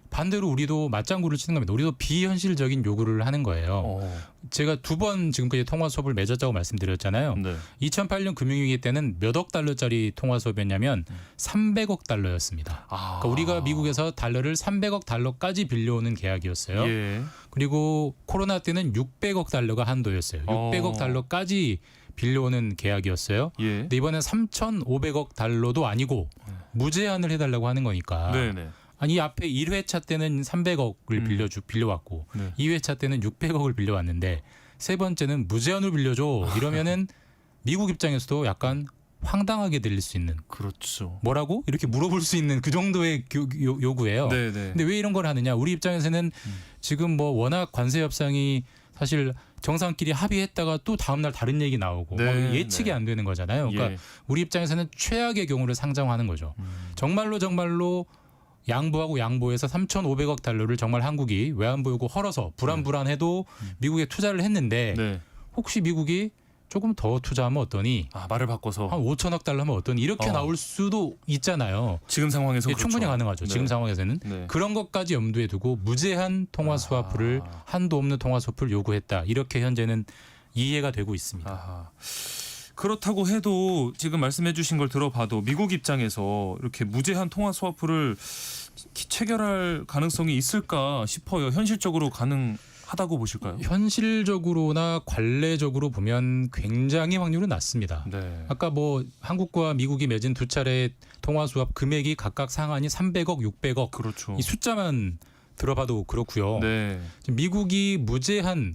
반대로 우리도 맞장구를 치는 겁니다. 우리도 비현실적인 요구를 하는 거예요. 제가 2번 지금까지 통화 수업을 맺었다고 말씀드렸잖아요. 네. 2008년 금융위기 때는 몇 억 달러짜리 통화 수업이었냐면 300억 달러였습니다. 그러니까 우리가 미국에서 달러를 300억 달러까지 빌려오는 계약이었어요. 예. 그리고 코로나 때는 600억 달러가 한도였어요. 600억 달러까지 빌려오는 계약이었어요. 예. 근데 이번엔 3,500억 달러도 아니고 무제한을 해달라고 하는 거니까. 네네. 아니 이 앞에 1회차 때는 300억을 빌려왔고 네. 2회차 때는 600억을 빌려왔는데 세 번째는 무제한으로 빌려줘 이러면은 미국 입장에서도 약간 황당하게 들릴 수 있는 그렇죠. 뭐라고 이렇게 물어볼 수 있는 그 정도의 요구예요. 네네. 근데 왜 이런 걸 하느냐? 우리 입장에서는 지금 뭐 워낙 관세 협상이 사실 정상끼리 합의했다가 또 다음 날 다른 얘기 나오고 네, 뭐 예측이 네. 안 되는 거잖아요. 그러니까 예. 우리 입장에서는 최악의 경우를 상정하는 거죠. 정말로 양보하고 양보해서 3,500억 달러를 정말 한국이 외환보유고 헐어서 불안해도 미국에 투자를 했는데 네. 혹시 미국이 조금 더 투자하면 어떠니? 말을 바꿔서 한 5천억 달러 하면 어떠니? 이렇게 나올 수도 있잖아요. 지금 상황에서 이게 충분히 그렇죠. 가능하죠. 네. 지금 상황에서는. 네. 그런 것까지 염두에 두고 무제한 통화 스와프를 한도 없는 통화 스와프를 요구했다. 이렇게 현재는 이해가 되고 있습니다. 아하. 그렇다고 해도 지금 말씀해 주신 걸 들어봐도 미국 입장에서 이렇게 무제한 통화 스와프를 체결할 가능성이 있을까 싶어요. 현실적으로 가능하다고 보실까요? 현실적으로나 관례적으로 보면 굉장히 확률은 낮습니다. 네. 아까 뭐 한국과 미국이 맺은 두 차례 통화 수합 금액이 각각 상한이 300억, 600억. 그렇죠. 이 숫자만 들어봐도 그렇고요. 네. 미국이 무제한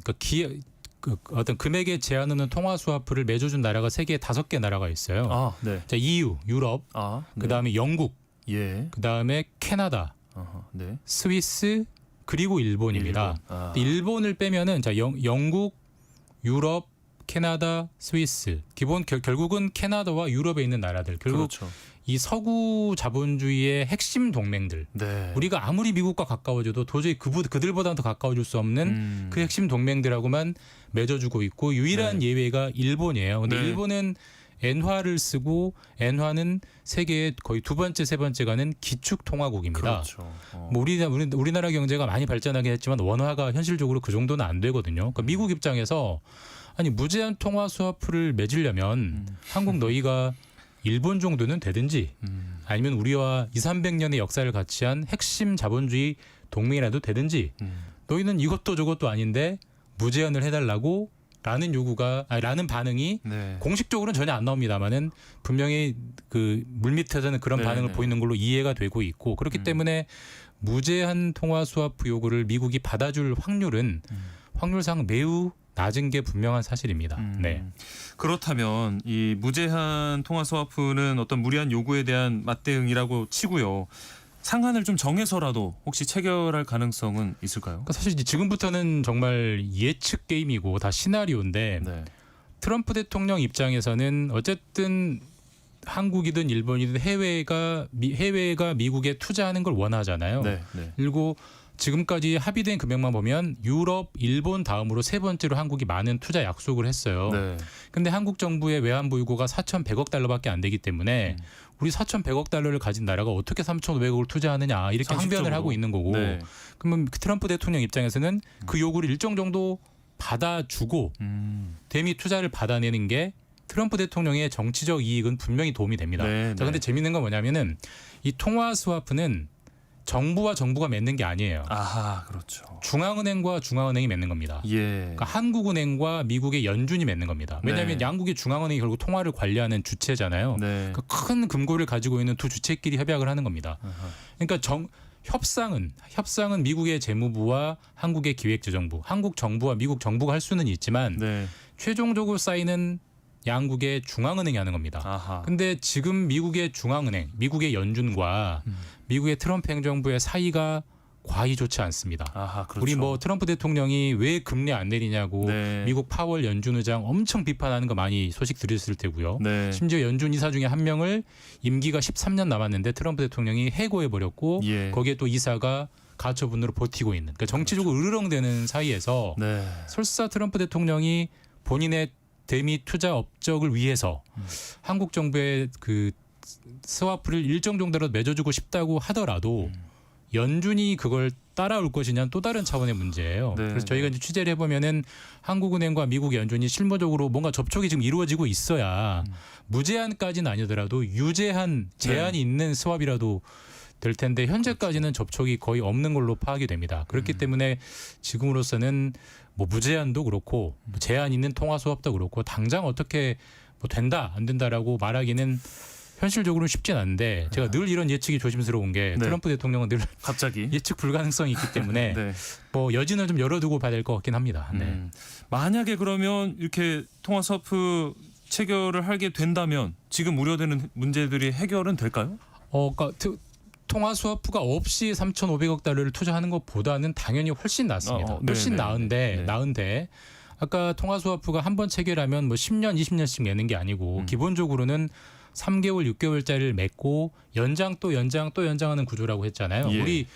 어떤 금액에 제한 없는 통화 수화풀을 맺어준 나라가 세계에 5개 나라가 있어요. 아, 네. 자, EU, 유럽, 네. 그다음에 영국, 예. 그다음에 캐나다, 네. 스위스, 그리고 일본입니다. 일본. 일본을 빼면은 자, 영국, 유럽, 캐나다, 스위스. 결국은 캐나다와 유럽에 있는 나라들. 결국 그렇죠. 이 서구 자본주의의 핵심 동맹들. 네. 우리가 아무리 미국과 가까워져도 도저히 그들보다 더 가까워질 수 없는 그 핵심 동맹들하고만 맺어주고 있고 유일한 네. 예외가 일본이에요. 근데 네. 일본은 엔화를 쓰고 엔화는 세계의 거의 두 번째, 세 번째 가는 기축 통화국입니다. 그렇죠. 뭐 우리나라 경제가 많이 발전하긴 했지만 원화가 현실적으로 그 정도는 안 되거든요. 그러니까 미국 입장에서 아니 무제한 통화 수화풀을 맺으려면 한국 너희가 일본 정도는 되든지 아니면 우리와 200~300년의 역사를 같이 한 핵심 자본주의 동맹이라도 되든지 너희는 이것도 저것도 아닌데 무제한을 해달라고 라는 반응이 네. 공식적으로는 전혀 안 나옵니다만은 분명히 그 물밑에서는 그런 네, 반응을 네. 보이는 걸로 이해가 되고 있고 그렇기 때문에 무제한 통화 수화프 요구를 미국이 받아줄 확률은 확률상 매우 낮은 게 분명한 사실입니다. 네. 그렇다면 이 무제한 통화 스와프는 어떤 무리한 요구에 대한 맞대응이라고 치고요. 상한을 좀 정해서라도 혹시 체결할 가능성은 있을까요? 그러니까 사실 이제 지금부터는 정말 예측 게임이고 다 시나리오인데 네. 트럼프 대통령 입장에서는 어쨌든 한국이든 일본이든 해외가 미국에 투자하는 걸 원하잖아요. 네. 네. 그리고 지금까지 합의된 금액만 보면 유럽, 일본 다음으로 세 번째로 한국이 많은 투자 약속을 했어요. 네. 근데 한국 정부의 외환 보유고가 4,100억 달러밖에 안 되기 때문에 우리 4,100억 달러를 가진 나라가 어떻게 3,500억을 투자하느냐 이렇게 상식적으로. 항변을 하고 있는 거고 네. 그러면 트럼프 대통령 입장에서는 그 요구를 일정 정도 받아주고 대미 투자를 받아내는 게 트럼프 대통령의 정치적 이익은 분명히 도움이 됩니다. 네, 자, 근데 재밌는 건 뭐냐면은 이 통화 스와프는 정부와 정부가 맺는 게 아니에요. 아하, 그렇죠. 중앙은행과 중앙은행이 맺는 겁니다. 예. 그러니까 한국은행과 미국의 연준이 맺는 겁니다. 왜냐하면 네. 양국의 중앙은행이 결국 통화를 관리하는 주체잖아요. 네. 그러니까 큰 금고를 가지고 있는 두 주체끼리 협약을 하는 겁니다. 아하. 그러니까 협상은 미국의 재무부와 한국의 기획재정부, 한국 정부와 미국 정부가 할 수는 있지만 네. 최종적으로 쌓이는 양국의 중앙은행이 하는 겁니다. 아하. 근데 지금 미국의 중앙은행, 미국의 연준과 미국의 트럼프 행정부의 사이가 과히 좋지 않습니다. 아하, 그렇죠. 우리 뭐 트럼프 대통령이 왜 금리 안 내리냐고 네. 미국 파월 연준 의장 엄청 비판하는 거 많이 소식 들으셨을 테고요. 네. 심지어 연준 이사 중에 한 명을 임기가 13년 남았는데 트럼프 대통령이 해고해 버렸고 예. 거기에 또 이사가 가처분으로 버티고 있는 그러니까 정치적으로 으르렁대는 사이에서 네. 설사 트럼프 대통령이 본인의 대미 투자 업적을 위해서 한국 정부의 그 스와프를 일정 정도로 맺어주고 싶다고 하더라도 연준이 그걸 따라올 것이냐는 또 다른 차원의 문제예요. 네, 그래서 저희가 이제 취재를 해보면은 한국은행과 미국 연준이 실무적으로 뭔가 접촉이 지금 이루어지고 있어야 무제한까지는 아니더라도 유제한 제한이 있는 스왑이라도 될 텐데 현재까지는 접촉이 거의 없는 걸로 파악이 됩니다. 그렇기 때문에 지금으로서는 뭐 무제한도 그렇고 뭐 제한 있는 통화 수합도 그렇고 당장 어떻게 뭐 된다 안 된다라고 말하기는 현실적으로는 쉽진 않은데 제가 늘 이런 예측이 조심스러운 게 네. 트럼프 대통령은 늘 갑자기. 예측 불가능성이 있기 때문에 네. 뭐 여진을 좀 열어두고 봐야 될 것 같긴 합니다. 네. 만약에 그러면 이렇게 통화 스와프 체결을 하게 된다면 지금 우려되는 문제들이 해결은 될까요? 그러니까 통화 스와프가 없이 3,500억 달러를 투자하는 것보다는 당연히 훨씬 낫습니다. 훨씬 나은데 아까 통화 스와프가 한 번 체결하면 뭐 10년, 20년씩 내는 게 아니고 기본적으로는 3개월, 6개월짜리를 맺고 연장 또 연장하는 구조라고 했잖아요. 예. 우리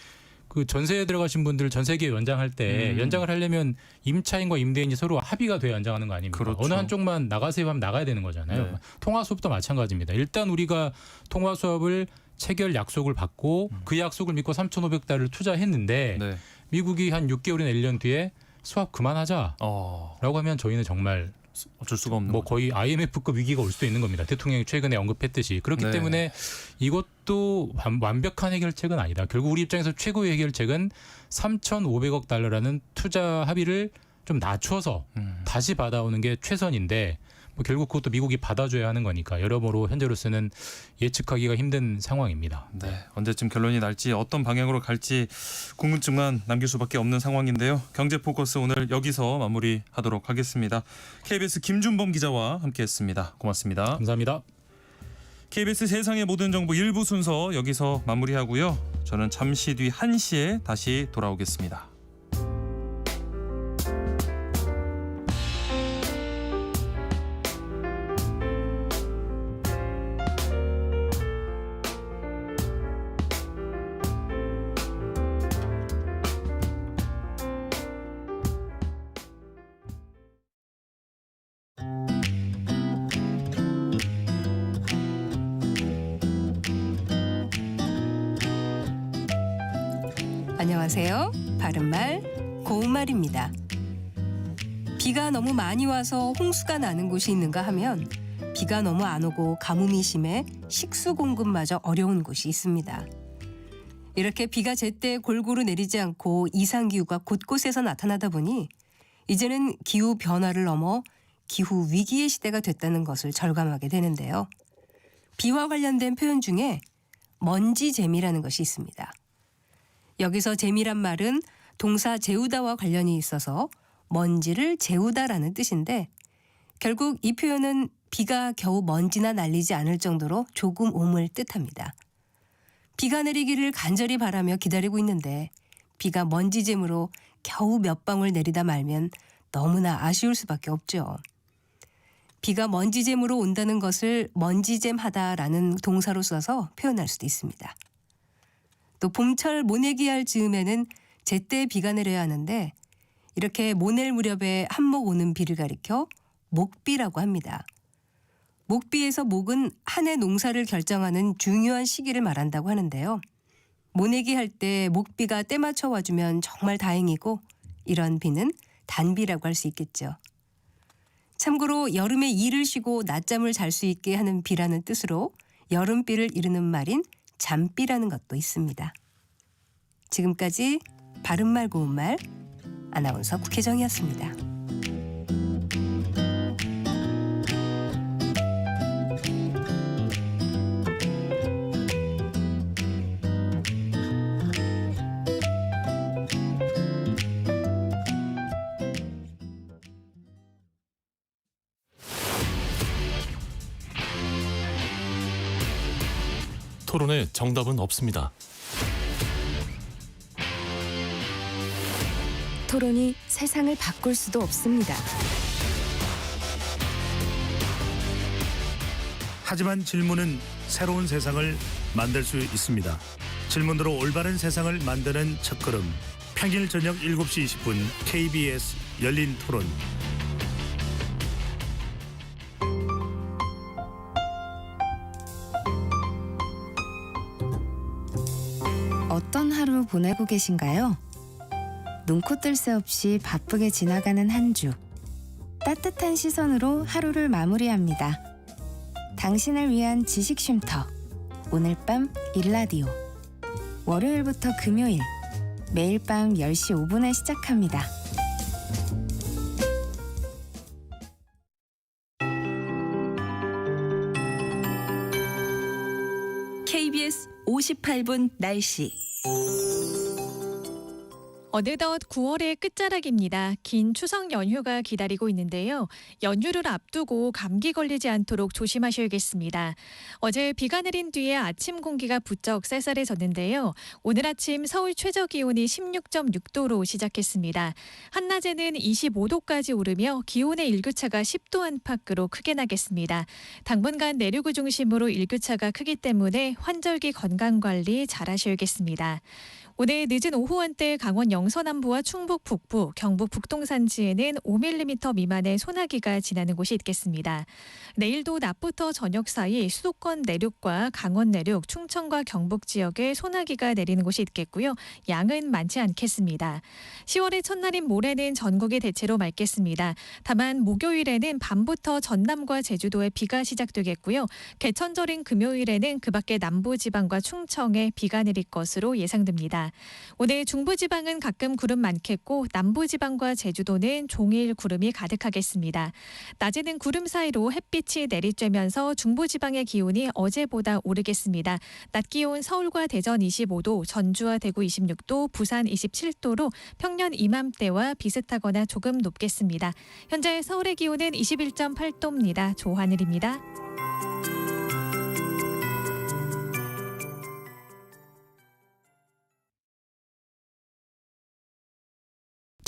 그 전세에 들어가신 분들 전세기에 연장할 때 연장을 하려면 임차인과 임대인이 서로 합의가 돼야 연장하는 거 아닙니까? 그렇죠. 어느 한쪽만 나가세요 하면 나가야 되는 거잖아요. 네. 통화 수업도 마찬가지입니다. 일단 우리가 통화 수업을 체결 약속을 받고 그 약속을 믿고 3,500달러를 투자했는데 네. 미국이 한 6개월이나 1년 뒤에 수업 그만하자라고 하면 저희는 정말 어쩔 수가 없는 뭐 거죠. 거의 IMF급 위기가 올 수도 있는 겁니다. 대통령이 최근에 언급했듯이. 그렇기 네. 때문에 이것도 완벽한 해결책은 아니다. 결국 우리 입장에서 최고의 해결책은 3,500억 달러라는 투자 합의를 좀 낮춰서 다시 받아오는 게 최선인데 뭐 결국 그것도 미국이 받아줘야 하는 거니까 여러모로 현재로서는 예측하기가 힘든 상황입니다. 네, 언제쯤 결론이 날지 어떤 방향으로 갈지 궁금증만 남길 수밖에 없는 상황인데요. 경제 포커스 오늘 여기서 마무리하도록 하겠습니다. KBS 김준범 기자와 함께했습니다. 고맙습니다. 감사합니다. KBS 세상의 모든 정보 1부 순서 여기서 마무리하고요. 저는 잠시 뒤 1시에 다시 돌아오겠습니다. 안녕하세요. 바른말 고운말입니다. 비가 너무 많이 와서 홍수가 나는 곳이 있는가 하면 비가 너무 안 오고 가뭄이 심해 식수 공급마저 어려운 곳이 있습니다. 이렇게 비가 제때 골고루 내리지 않고 이상기후가 곳곳에서 나타나다 보니 이제는 기후 변화를 넘어 기후 위기의 시대가 됐다는 것을 절감하게 되는데요. 비와 관련된 표현 중에 먼지재미라는 것이 있습니다. 여기서 재미란 말은 동사 재우다와 관련이 있어서 먼지를 재우다라는 뜻인데 결국 이 표현은 비가 겨우 먼지나 날리지 않을 정도로 조금 옴을 뜻합니다. 비가 내리기를 간절히 바라며 기다리고 있는데 비가 먼지잼으로 겨우 몇 방울 내리다 말면 너무나 아쉬울 수밖에 없죠. 비가 먼지잼으로 온다는 것을 먼지잼하다라는 동사로 써서 표현할 수도 있습니다. 또 봄철 모내기할 즈음에는 제때 비가 내려야 하는데 이렇게 모낼 무렵에 한몫 오는 비를 가리켜 목비라고 합니다. 목비에서 목은 한 해 농사를 결정하는 중요한 시기를 말한다고 하는데요. 모내기 할 때 목비가 때맞춰 와주면 정말 다행이고 이런 비는 단비라고 할 수 있겠죠. 참고로 여름에 이를 쉬고 낮잠을 잘 수 있게 하는 비라는 뜻으로 여름비를 이르는 말인 잠비라는 것도 있습니다. 지금까지 바른말 고운말 아나운서 국혜정이었습니다. 토론에 정답은 없습니다. 토론이 세상을 바꿀 수도 없습니다. 하지만 질문은 새로운 세상을 만들 수 있습니다. 질문으로 올바른 세상을 만드는 첫걸음. 평일 저녁 7시 20분 KBS 열린 토론. 어떤 하루 보내고 계신가요? 눈코 뜰 새 없이 바쁘게 지나가는 한 주. 따뜻한 시선으로 하루를 마무리합니다. 당신을 위한 지식 쉼터. 오늘 밤 일라디오. 월요일부터 금요일 매일 밤 10시 5분에 시작합니다. KBS 58분 날씨. 어느덧 9월의 끝자락입니다. 긴 추석 연휴가 기다리고 있는데요. 연휴를 앞두고 감기 걸리지 않도록 조심하셔야겠습니다. 어제 비가 내린 뒤에 아침 공기가 부쩍 쌀쌀해졌는데요. 오늘 아침 서울 최저 기온이 16.6도로 시작했습니다. 한낮에는 25도까지 오르며 기온의 일교차가 10도 안팎으로 크게 나겠습니다. 당분간 내륙을 중심으로 일교차가 크기 때문에 환절기 건강관리 잘 하셔야겠습니다. 오늘 늦은 오후 한때 강원 영서남부와 충북 북부, 경북 북동산지에는 5mm 미만의 소나기가 지나는 곳이 있겠습니다. 내일도 낮부터 저녁 사이 수도권 내륙과 강원 내륙, 충청과 경북 지역에 소나기가 내리는 곳이 있겠고요. 양은 많지 않겠습니다. 10월의 첫날인 모레는 전국이 대체로 맑겠습니다. 다만 목요일에는 밤부터 전남과 제주도에 비가 시작되겠고요. 개천절인 금요일에는 그밖에 남부지방과 충청에 비가 내릴 것으로 예상됩니다. 오늘 중부지방은 가끔 구름 많겠고 남부지방과 제주도는 종일 구름이 가득하겠습니다. 낮에는 구름 사이로 햇빛이 내리쬐면서 중부지방의 기온이 어제보다 오르겠습니다. 낮 기온 서울과 대전 25도, 전주와 대구 26도, 부산 27도로 평년 이맘때와 비슷하거나 조금 높겠습니다. 현재 서울의 기온은 21.8도입니다. 조하늘입니다.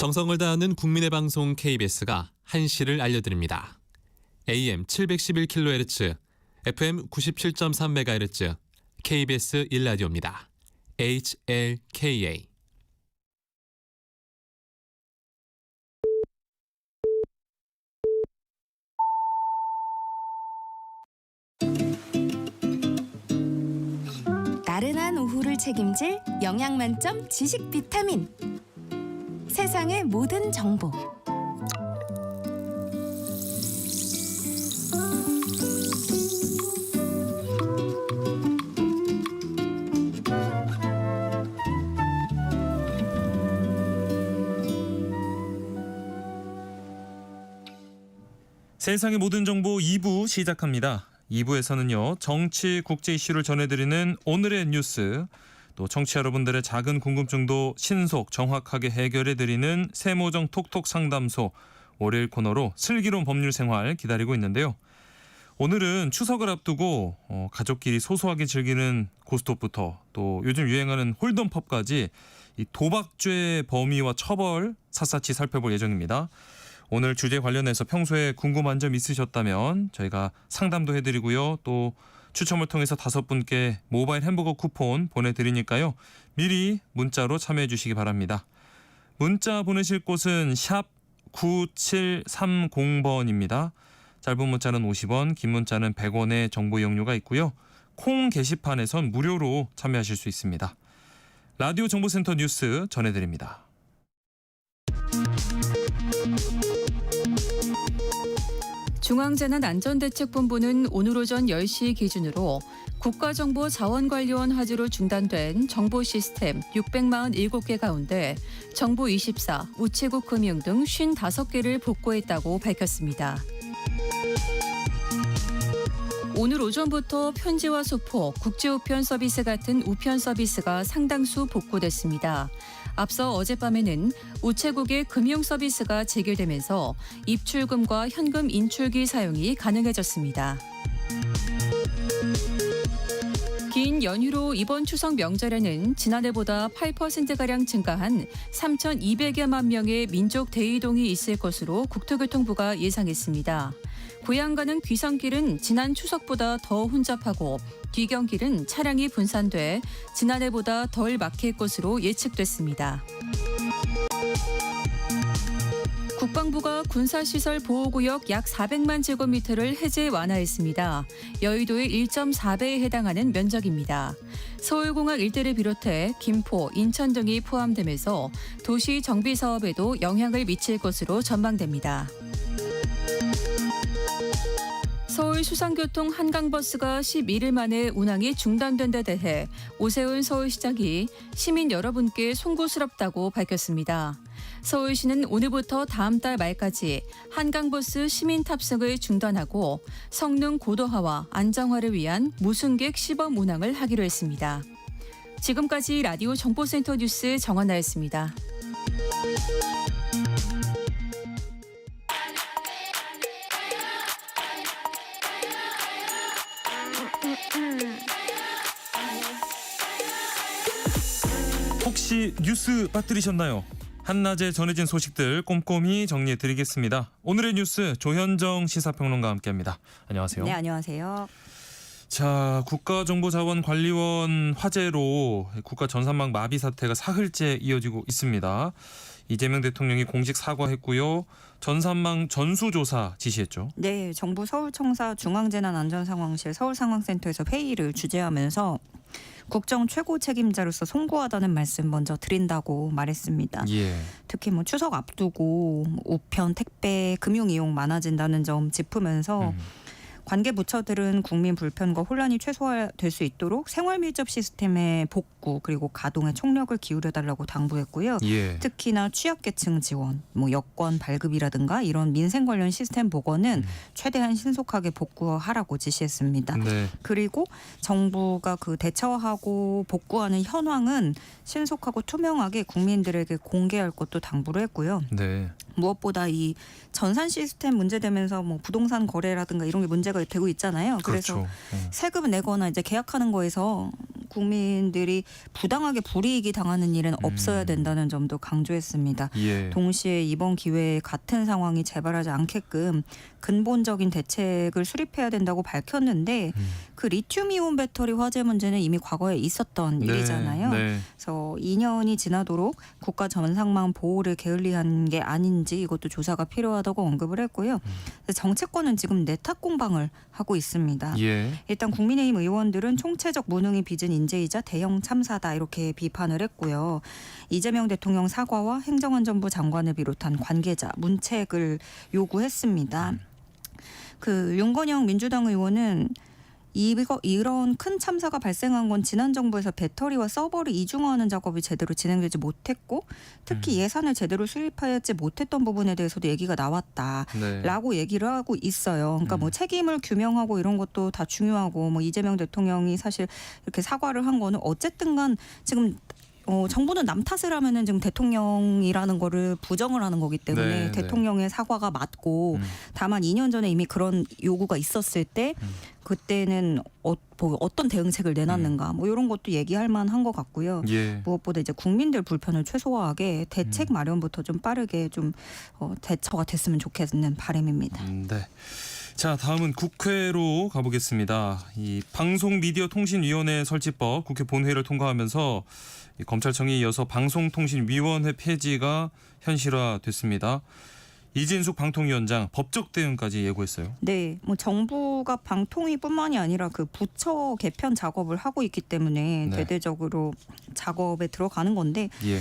정성을 다하는 국민의 방송 KBS가 한시를 알려드립니다. AM 711kHz, FM 97.3MHz, KBS 1라디오입니다. HLKA. 나른한 오후를 책임질 영양 만점 지식 비타민. 세상의 모든 정보. 세상의 모든 정보 2부 시작합니다. 2부에서는요. 정치, 국제 이슈를 전해드리는 오늘의 뉴스, 또 청취자 여러분들의 작은 궁금증도 신속 정확하게 해결해드리는 세모정 톡톡 상담소 월요일 코너로 슬기로운 법률 생활 기다리고 있는데요. 오늘은 추석을 앞두고 가족끼리 소소하게 즐기는 고스톱부터 또 요즘 유행하는 홀덤펍까지 이 도박죄의 범위와 처벌 샅샅이 살펴볼 예정입니다. 오늘 주제 관련해서 평소에 궁금한 점 있으셨다면 저희가 상담도 해드리고요. 또 추첨을 통해서 5분께 모바일 햄버거 쿠폰 보내드리니까요. 미리 문자로 참여해 주시기 바랍니다. 문자 보내실 곳은 샵 9730번입니다. 짧은 문자는 50원, 긴 문자는 100원의 정보 이용료가 있고요. 콩 게시판에선 무료로 참여하실 수 있습니다. 라디오 정보센터 뉴스 전해드립니다. 중앙재난안전대책본부는 오늘 오전 10시 기준으로 국가정보자원관리원 화재로 중단된 정보 시스템 647개 가운데 정보24, 우체국 금융 등 55개를 복구했다고 밝혔습니다. 오늘 오전부터 편지와 소포, 국제우편 서비스 같은 우편 서비스가 상당수 복구됐습니다. 앞서 어젯밤에는 우체국의 금융 서비스가 재개되면서 입출금과 현금 인출기 사용이 가능해졌습니다. 긴 연휴로 이번 추석 명절에는 지난해보다 8%가량 증가한 3,200여만 명의 민족 대이동이 있을 것으로 국토교통부가 예상했습니다. 고향 가는 귀성길은 지난 추석보다 더 혼잡하고 귀경길은 차량이 분산돼 지난해보다 덜 막힐 것으로 예측됐습니다. 국방부가 군사시설 보호구역 약 400만 제곱미터를 해제 완화했습니다. 여의도의 1.4배에 해당하는 면적입니다. 서울공항 일대를 비롯해 김포, 인천 등이 포함되면서 도시 정비 사업에도 영향을 미칠 것으로 전망됩니다. 서울 수상교통 한강버스가 11일 만에 운항이 중단된 데 대해 오세훈 서울시장이 시민 여러분께 송구스럽다고 밝혔습니다. 서울시는 오늘부터 다음 달 말까지 한강버스 시민 탑승을 중단하고 성능 고도화와 안정화를 위한 무승객 시범 운항을 하기로 했습니다. 지금까지 라디오 정보센터 뉴스 정원나였습니다. 혹시 뉴스 빠뜨리셨나요? 한낮에 전해진 소식들 꼼꼼히 정리해드리겠습니다. 오늘의 뉴스 조현정 시사평론가와 함께합니다. 안녕하세요. 네, 안녕하세요. 자, 국가정보자원관리원 화재로 국가 전산망 마비 사태가 사흘째 이어지고 있습니다. 이재명 대통령이 공식 사과했고요. 전산망 전수조사 지시했죠. 네, 정부 서울청사 중앙재난안전상황실 서울상황센터에서 회의를 주재하면서 국정 최고 책임자로서 송구하다는 말씀 먼저 드린다고 말했습니다. 예. 특히 뭐 추석 앞두고 우편, 택배, 금융 이용 많아진다는 점 짚으면서 관계 부처들은 국민 불편과 혼란이 최소화될 수 있도록 생활 밀접 시스템의 복구 그리고 가동에 총력을 기울여달라고 당부했고요. 예. 특히나 취약계층 지원, 뭐 여권 발급이라든가 이런 민생 관련 시스템 복원은 최대한 신속하게 복구하라고 지시했습니다. 네. 그리고 정부가 그 대처하고 복구하는 현황은 신속하고 투명하게 국민들에게 공개할 것도 당부를 했고요. 네. 무엇보다 이 전산 시스템 문제되면서 뭐 부동산 거래라든가 이런 게 문제가 되고 있잖아요. 그래서 그렇죠. 세금 내거나 이제 계약하는 거에서 국민들이 부당하게 불이익이 당하는 일은 없어야 된다는 점도 강조했습니다. 예. 동시에 이번 기회에 같은 상황이 재발하지 않게끔 근본적인 대책을 수립해야 된다고 밝혔는데 그 리튬이온 배터리 화재 문제는 이미 과거에 있었던 네. 일이잖아요. 네. 그래서 2년이 지나도록 국가 전산망 보호를 게을리한 게 아닌지 이것도 조사가 필요하다고 언급을 했고요. 정치권은 지금 내탁 공방을 하고 있습니다. 예. 일단 국민의힘 의원들은 총체적 무능이 빚은 인재이자 대형 참사다 이렇게 비판을 했고요. 이재명 대통령 사과와 행정안전부 장관을 비롯한 관계자 문책을 요구했습니다. 그 윤건영 민주당 의원은 이런 큰 참사가 발생한 건 지난 정부에서 배터리와 서버를 이중화하는 작업이 제대로 진행되지 못했고 특히 예산을 제대로 수립하지 못했던 부분에 대해서도 얘기가 나왔다라고 얘기를 하고 있어요. 그러니까 뭐 책임을 규명하고 이런 것도 다 중요하고 뭐 이재명 대통령이 사실 이렇게 사과를 한 거는 어쨌든간 지금 정부는 남 탓을 하면은 지금 대통령이라는 거를 부정을 하는 거기 때문에 대통령의 사과가 맞고 다만 2년 전에 이미 그런 요구가 있었을 때 그때는 어떤 대응책을 내놨는가 뭐 이런 것도 얘기할 만한 것 같고요. 예. 무엇보다 이제 국민들 불편을 최소화하게 대책 마련부터 좀 빠르게 좀 대처가 됐으면 좋겠는 바람입니다. 네. 자, 다음은 국회로 가보겠습니다. 이 방송미디어통신위원회 설치법 국회 본회의를 통과하면서 이 검찰청에 이어서 방송통신위원회 폐지가 현실화됐습니다. 이진숙 방통위원장 법적 대응까지 예고했어요. 네, 뭐 정부가 방통위뿐만이 아니라 그 부처 개편 작업을 하고 있기 때문에 대대적으로 작업에 들어가는 건데. 예.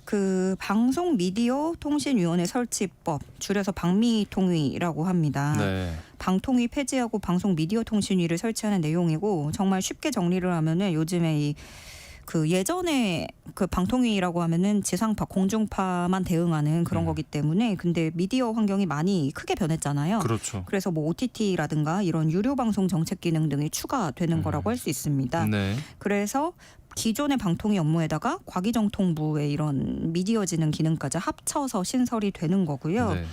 그 방송미디어통신위원회 설치법 줄여서 방미통위라고 합니다. 네. 방통위 폐지하고 방송미디어통신위를 설치하는 내용이고 정말 쉽게 정리를 하면은 요즘에 그 예전에 그 방통위라고 하면은 지상파, 공중파만 대응하는 그런 거기 때문에 근데 미디어 환경이 많이 크게 변했잖아요. 그렇죠. 그래서 뭐 OTT라든가 이런 유료 방송 정책 기능 등이 추가되는 거라고 할 수 있습니다. 네. 그래서 기존의 방통위 업무에다가 과기정통부의 이런 미디어 지능 기능까지 합쳐서 신설이 되는 거고요. 네.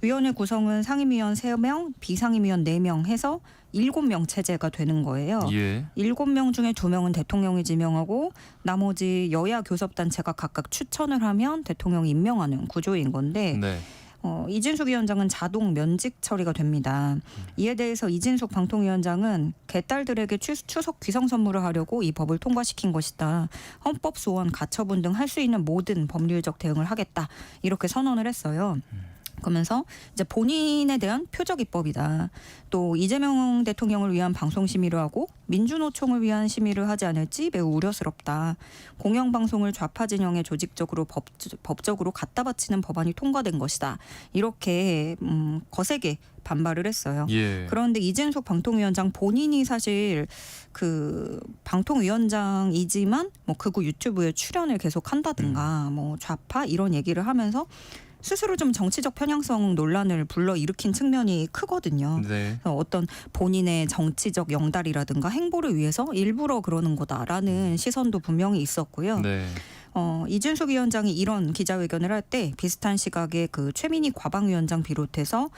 위원회 구성은 상임위원 3명, 비상임위원 4명 해서 7명 체제가 되는 거예요. 예. 7명 중에 2명은 대통령이 지명하고 나머지 여야 교섭단체가 각각 추천을 하면 대통령이 임명하는 구조인 건데 네. 이진숙 위원장은 자동 면직 처리가 됩니다. 이에 대해서 이진숙 방통위원장은 개딸들에게 추석 귀성 선물을 하려고 이 법을 통과시킨 것이다. 헌법 소원, 가처분 등 할 수 있는 모든 법률적 대응을 하겠다. 이렇게 선언을 했어요. 그러면서 이제 본인에 대한 표적 입법이다. 또 이재명 대통령을 위한 방송 심의를 하고 민주노총을 위한 심의를 하지 않을지 매우 우려스럽다. 공영방송을 좌파 진영에 조직적으로 법적으로 갖다 바치는 법안이 통과된 것이다. 이렇게 거세게 반발을 했어요. 예. 그런데 이진숙 방통위원장 본인이 사실 그 방통위원장이지만 뭐 극우 유튜브에 출연을 계속 한다든가 뭐 좌파 이런 얘기를 하면서 스스로 좀 정치적 편향성 논란을 불러일으킨 측면이 크거든요. 네. 어떤 본인의 정치적 영달이라든가 행보를 위해서 일부러 그러는 거다라는 시선도 분명히 있었고요. 네. 이준숙 위원장이 이런 기자회견을 할 때 비슷한 시각에 그 최민희 과방위원장 비롯해서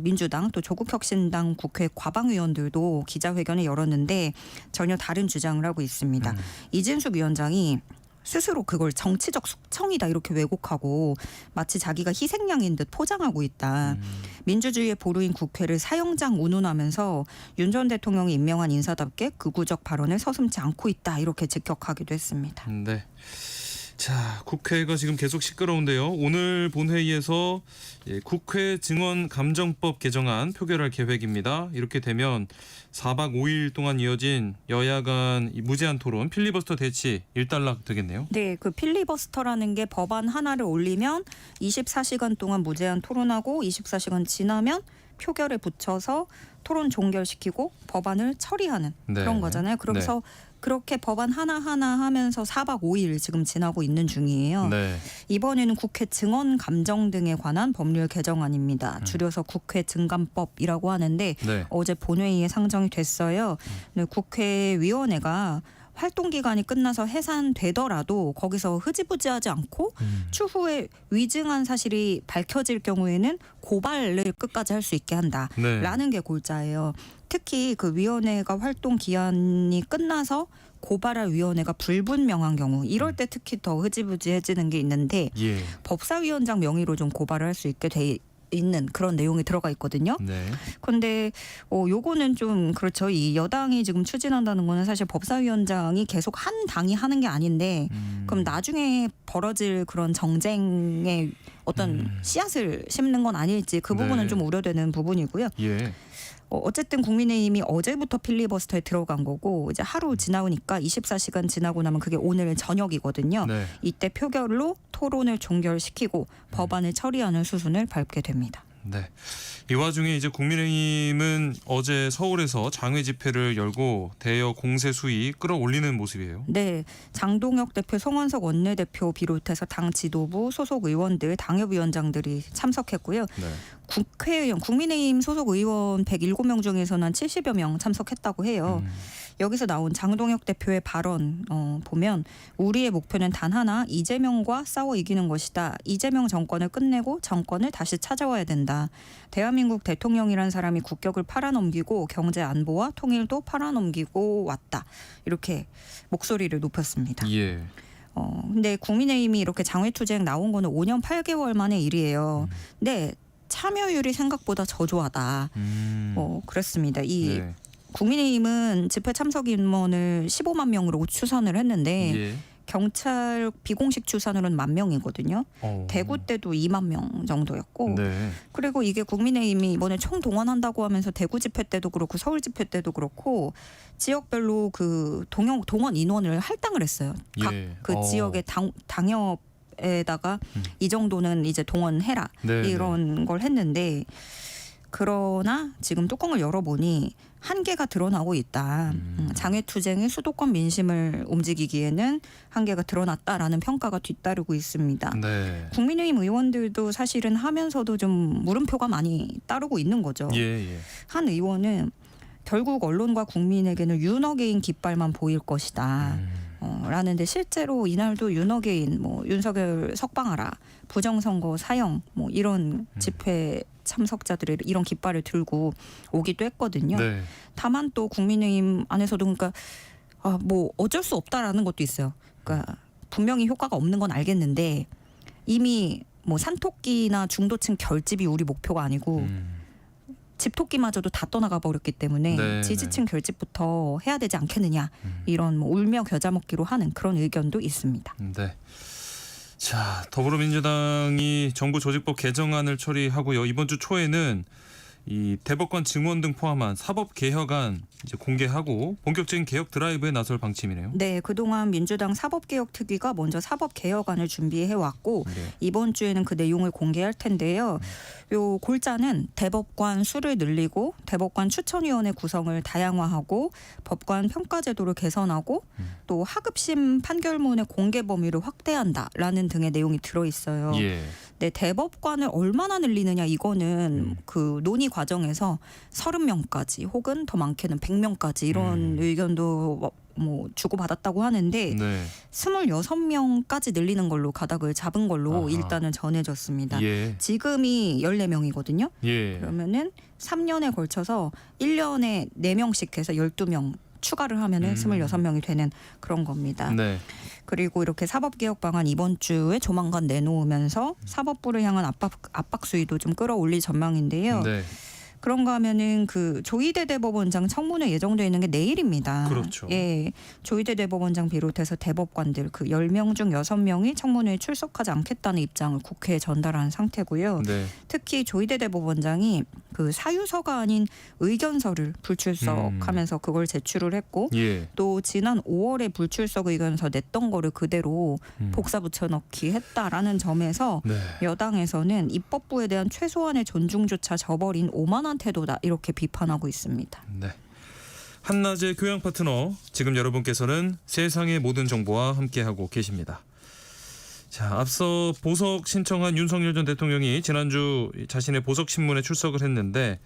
민주당 또 조국혁신당 국회 과방위원들도 기자회견을 열었는데 전혀 다른 주장을 하고 있습니다. 이준숙 위원장이 스스로 그걸 정치적 숙청이다 이렇게 왜곡하고 마치 자기가 희생양인 듯 포장하고 있다. 민주주의의 보루인 국회를 사형장 운운하면서 윤 전 대통령이 임명한 인사답게 극우적 발언을 서슴지 않고 있다 이렇게 직격하기도 했습니다. 네. 자, 국회가 지금 계속 시끄러운데요. 오늘 본회의에서 국회 증언 감정법 개정안 표결할 계획입니다. 이렇게 되면 4박 5일 동안 이어진 여야 간 무제한 토론, 필리버스터 대치 일단락 되겠네요. 네, 그 필리버스터라는 게 법안 하나를 올리면 24시간 동안 무제한 토론하고 24시간 지나면 표결에 붙여서 토론 종결시키고 법안을 처리하는 네. 그런 거잖아요. 그래서 그렇게 법안 하나하나 하면서 4박 5일 지금 지나고 있는 중이에요. 네. 이번에는 국회 증언 감정 등에 관한 법률 개정안입니다. 줄여서 국회 증감법이라고 하는데 네. 어제 본회의에 상정이 됐어요. 네, 국회위원회가 활동 기간이 끝나서 해산되더라도 거기서 흐지부지하지 않고 추후에 위증한 사실이 밝혀질 경우에는 고발을 끝까지 할 수 있게 한다라는 게 골자예요. 특히 그 위원회가 활동 기한이 끝나서 고발할 위원회가 불분명한 경우 이럴 때 특히 더 흐지부지해지는 게 있는데 법사위원장 명의로 좀 고발을 할 수 있게 돼 있는 그런 내용이 들어가 있거든요. 네. 근데 요거는 좀 그렇죠. 이 여당이 지금 추진한다는 거는 사실 법사위원장이 계속 한 당이 하는 게 아닌데 그럼 나중에 벌어질 그런 정쟁의 어떤 씨앗을 심는 건 아닐지 그 부분은 네. 좀 우려되는 부분이고요. 예. 어쨌든 국민의힘이 어제부터 필리버스터에 들어간 거고 이제 하루 지나니까 24시간 지나고 나면 그게 오늘 저녁이거든요. 네. 이때 표결로 토론을 종결시키고 법안을 처리하는 수순을 밟게 됩니다. 네. 이 와중에 이제 국민의힘은 어제 서울에서 장외 집회를 열고 대여 공세 수위 끌어올리는 모습이에요. 네, 장동혁 대표, 송원석 원내대표 비롯해서 당 지도부, 소속 의원들, 당협위원장들이 참석했고요. 네. 국회의원, 국민의힘 소속 의원 107명 중에서는 한 70여 명 참석했다고 해요. 여기서 나온 장동혁 대표의 발언 보면 우리의 목표는 단 하나, 이재명과 싸워 이기는 것이다. 이재명 정권을 끝내고 정권을 다시 찾아와야 된다. 대한민국 대통령이란 사람이 국격을 팔아넘기고 경제 안보와 통일도 팔아넘기고 왔다. 이렇게 목소리를 높였습니다. 예. 근데 국민의힘이 이렇게 장외투쟁 나온 거는 5년 8개월 만의 일이에요. 근데 참여율이 생각보다 저조하다. 그랬습니다. 네. 국민의힘은 집회 참석 인원을 15만 명으로 추산을 했는데 예. 경찰 비공식 추산으로는 1만 명이거든요. 대구 때도 2만 명 정도였고 네. 그리고 이게 국민의힘이 이번에 총동원한다고 하면서 대구 집회 때도 그렇고 서울 집회 때도 그렇고 지역별로 그 동원 인원을 할당을 했어요. 각 그 지역의 당협에다가 이 정도는 이제 동원해라 이런 걸 했는데 그러나 지금 뚜껑을 열어보니 한계가 드러나고 있다. 장외투쟁이 수도권 민심을 움직이기에는 한계가 드러났다라는 평가가 뒤따르고 있습니다. 네. 국민의힘 의원들도 사실은 하면서도 좀 물음표가 많이 따르고 있는 거죠. 예. 한 의원은 결국 언론과 국민에게는 윤어게인 깃발만 보일 것이다. 라는데 실제로 이날도 윤어게인, 윤석열 석방하라, 부정선거 사형, 이런 집회 참석자들이 이런 깃발을 들고 오기도 했거든요. 네. 다만 또 국민의힘 안에서도 그러니까 어쩔 수 없다라는 것도 있어요. 그러니까 분명히 효과가 없는 건 알겠는데 이미 산토끼나 중도층 결집이 우리 목표가 아니고 집토끼마저도 다 떠나가 버렸기 때문에 지지층 결집부터 해야 되지 않겠느냐 이런 울며 겨자 먹기로 하는 그런 의견도 있습니다. 네. 자, 더불어민주당이 정부조직법 개정안을 처리하고요. 이번 주 초에는 이 대법관 증원 등 포함한 사법 개혁안 이제 공개하고 본격적인 개혁 드라이브에 나설 방침이네요. 네, 그동안 민주당 사법개혁특위가 먼저 사법개혁안을 준비해 왔고 이번 주에는 그 내용을 공개할 텐데요. 요 골자는 대법관 수를 늘리고 대법관 추천위원회 구성을 다양화하고 법관 평가제도를 개선하고 또 하급심 판결문의 공개 범위를 확대한다라는 등의 내용이 들어있어요. 네, 대법관을 얼마나 늘리느냐 이거는 그 논의 과정에서 30명까지 혹은 더 많게는 100명까지 이런 의견도 주고받았다고 하는데 26명까지 늘리는 걸로 가닥을 잡은 걸로 일단은 전해졌습니다. 지금이 14명이거든요. 그러면은 3년에 걸쳐서 1년에 4명씩 해서 12명 추가를 하면은 26명이 되는 그런 겁니다. 네. 그리고 이렇게 사법개혁 방안 이번 주에 조만간 내놓으면서 사법부를 향한 압박 수위도 좀 끌어올릴 전망인데요. 네. 그런가 하면은 그 조희대 대법원장 청문회 예정돼 있는 게 내일입니다. 그렇죠. 예. 조희대 대법원장 비롯해서 대법관들 그 10명 중 6명이 청문회에 출석하지 않겠다는 입장을 국회에 전달한 상태고요. 네. 특히 조희대 대법원장이 그 사유서가 아닌 의견서를 불출석하면서 그걸 제출을 했고 예. 또 지난 5월에 불출석 의견서 냈던 거를 그대로 복사 붙여넣기 했다라는 점에서 네. 여당에서는 입법부에 대한 최소한의 존중조차 저버린 오만한 태도다 이렇게 비판하고 있습니다. 네. 한낮의 교양 파트너, 지금 여러분께서는 세상의 모든 정보와 함께하고 계십니다. 자, 앞서 보석 신청한 윤석열 전 대통령이 지난주 자신의 보석 신문에 출석을 했는데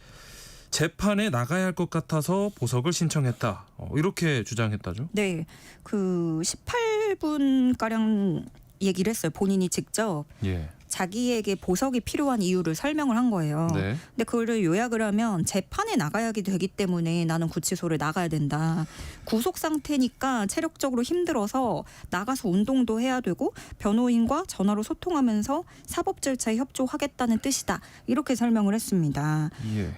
재판에 나가야 할 것 같아서 보석을 신청했다. 이렇게 주장했다죠. 네, 그 18분 가량 얘기를 했어요. 본인이 직접. 예. 자기에게 보석이 필요한 이유를 설명을 한 거예요. 네. 근데 그거를 요약을 하면 재판에 나가야 되기 때문에 나는 구치소를 나가야 된다. 구속 상태니까 체력적으로 힘들어서 나가서 운동도 해야 되고 변호인과 전화로 소통하면서 사법 절차에 협조하겠다는 뜻이다. 이렇게 설명을 했습니다. 예.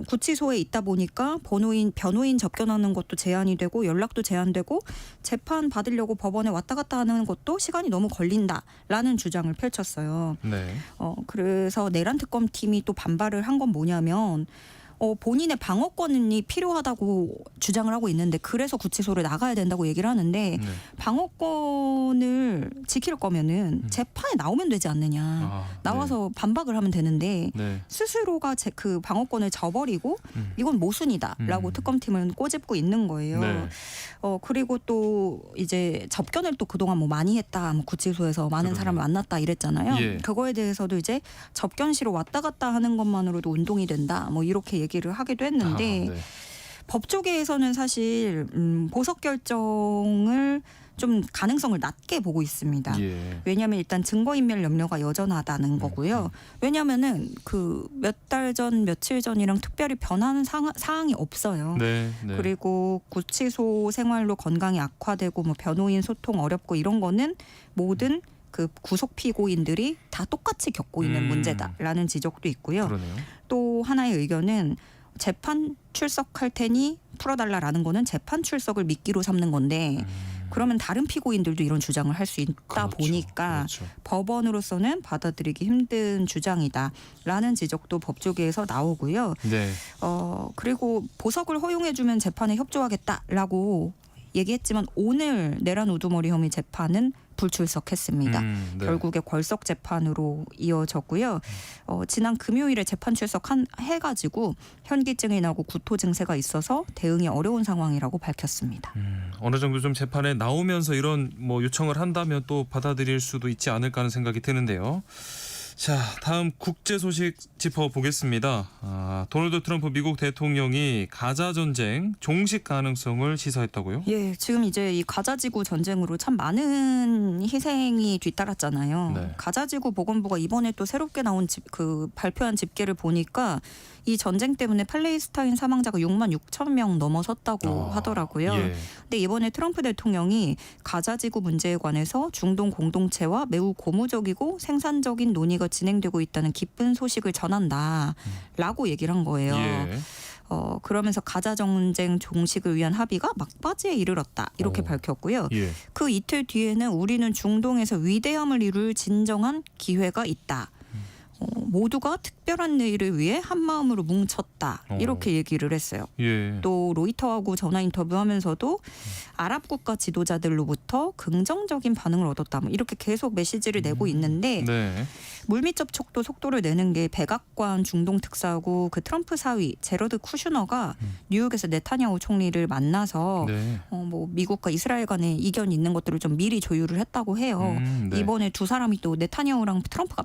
구치소에 있다 보니까 변호인 접견하는 것도 제한이 되고 연락도 제한되고 재판 받으려고 법원에 왔다 갔다 하는 것도 시간이 너무 걸린다라는 주장을 펼쳤어요. 네. 그래서 내란 특검팀이 또 반발을 한 건 뭐냐면 본인의 방어권이 필요하다고 주장을 하고 있는데 그래서 구치소를 나가야 된다고 얘기를 하는데 네. 방어권을 지킬 거면은 재판에 나오면 되지 않느냐. 나와서 반박을 하면 되는데 네. 스스로가 그 방어권을 저버리고 이건 모순이다라고 특검팀은 꼬집고 있는 거예요. 네. 그리고 또 이제 접견을 또 그동안 뭐 많이 했다. 뭐 구치소에서 많은 사람을 만났다 이랬잖아요. 예. 그거에 대해서도 이제 접견실로 왔다 갔다 하는 것만으로도 운동이 된다. 뭐 이렇게 얘기를 하기도 했는데 네. 법조계에서는 사실 보석 결정을 좀 가능성을 낮게 보고 있습니다. 예. 왜냐하면 일단 증거인멸 염려가 여전하다는 거고요. 왜냐하면은 그 몇 달 전, 며칠 전이랑 특별히 변하는 사항이 없어요. 네. 네. 그리고 구치소 생활로 건강이 악화되고 뭐 변호인 소통 어렵고 이런 거는 모든 그 구속 피고인들이 다 똑같이 겪고 있는 문제다라는 지적도 있고요. 그러네요. 또 하나의 의견은 재판 출석할 테니 풀어달라라는 거는 재판 출석을 미끼로 삼는 건데 그러면 다른 피고인들도 이런 주장을 할 수 있다 그렇죠. 보니까 그렇죠. 법원으로서는 받아들이기 힘든 주장이다라는 지적도 법조계에서 나오고요. 네. 그리고 보석을 허용해주면 재판에 협조하겠다라고 얘기했지만 오늘 내란 우두머리 혐의 재판은 불출석했습니다. 네. 결국에 걸석 재판으로 이어졌고요. 지난 금요일에 재판 출석해가지고 현기증이 나고 구토 증세가 있어서 대응이 어려운 상황이라고 밝혔습니다. 어느 정도 좀 재판에 나오면서 이런 뭐 요청을 한다면 또 받아들일 수도 있지 않을까 하는 생각이 드는데요. 자, 다음 국제 소식 짚어보겠습니다. 도널드 트럼프 미국 대통령이 가자 전쟁 종식 가능성을 시사했다고요? 예, 지금 이제 이 가자지구 전쟁으로 참 많은 희생이 뒤따랐잖아요. 네. 가자지구 보건부가 이번에 또 새롭게 나온 발표한 집계를 보니까 이 전쟁 때문에 팔레스타인 사망자가 6만 6천 명 넘어섰다고 하더라고요. 예. 근데 이번에 트럼프 대통령이 가자지구 문제에 관해서 중동 공동체와 매우 고무적이고 생산적인 논의가 진행되고 있다는 기쁜 소식을 전한다라고 얘기를 한 거예요. 예. 그러면서 가자 전쟁 종식을 위한 합의가 막바지에 이르렀다 이렇게 밝혔고요. 예. 그 이틀 뒤에는 우리는 중동에서 위대함을 이룰 진정한 기회가 있다. 모두가 특별한 내일을 위해 한 마음으로 뭉쳤다 이렇게 얘기를 했어요. 예. 또 로이터하고 전화 인터뷰하면서도 아랍 국가 지도자들로부터 긍정적인 반응을 얻었다. 뭐 이렇게 계속 메시지를 내고 있는데 네. 물밑 접촉도 속도를 내는 게 백악관 중동 특사하고 그 트럼프 사위 제러드 쿠슈너가 뉴욕에서 네타냐후 총리를 만나서 네. 뭐 미국과 이스라엘 간에 이견이 있는 것들을 좀 미리 조율을 했다고 해요. 네. 이번에 두 사람이 또 네타냐후랑 트럼프가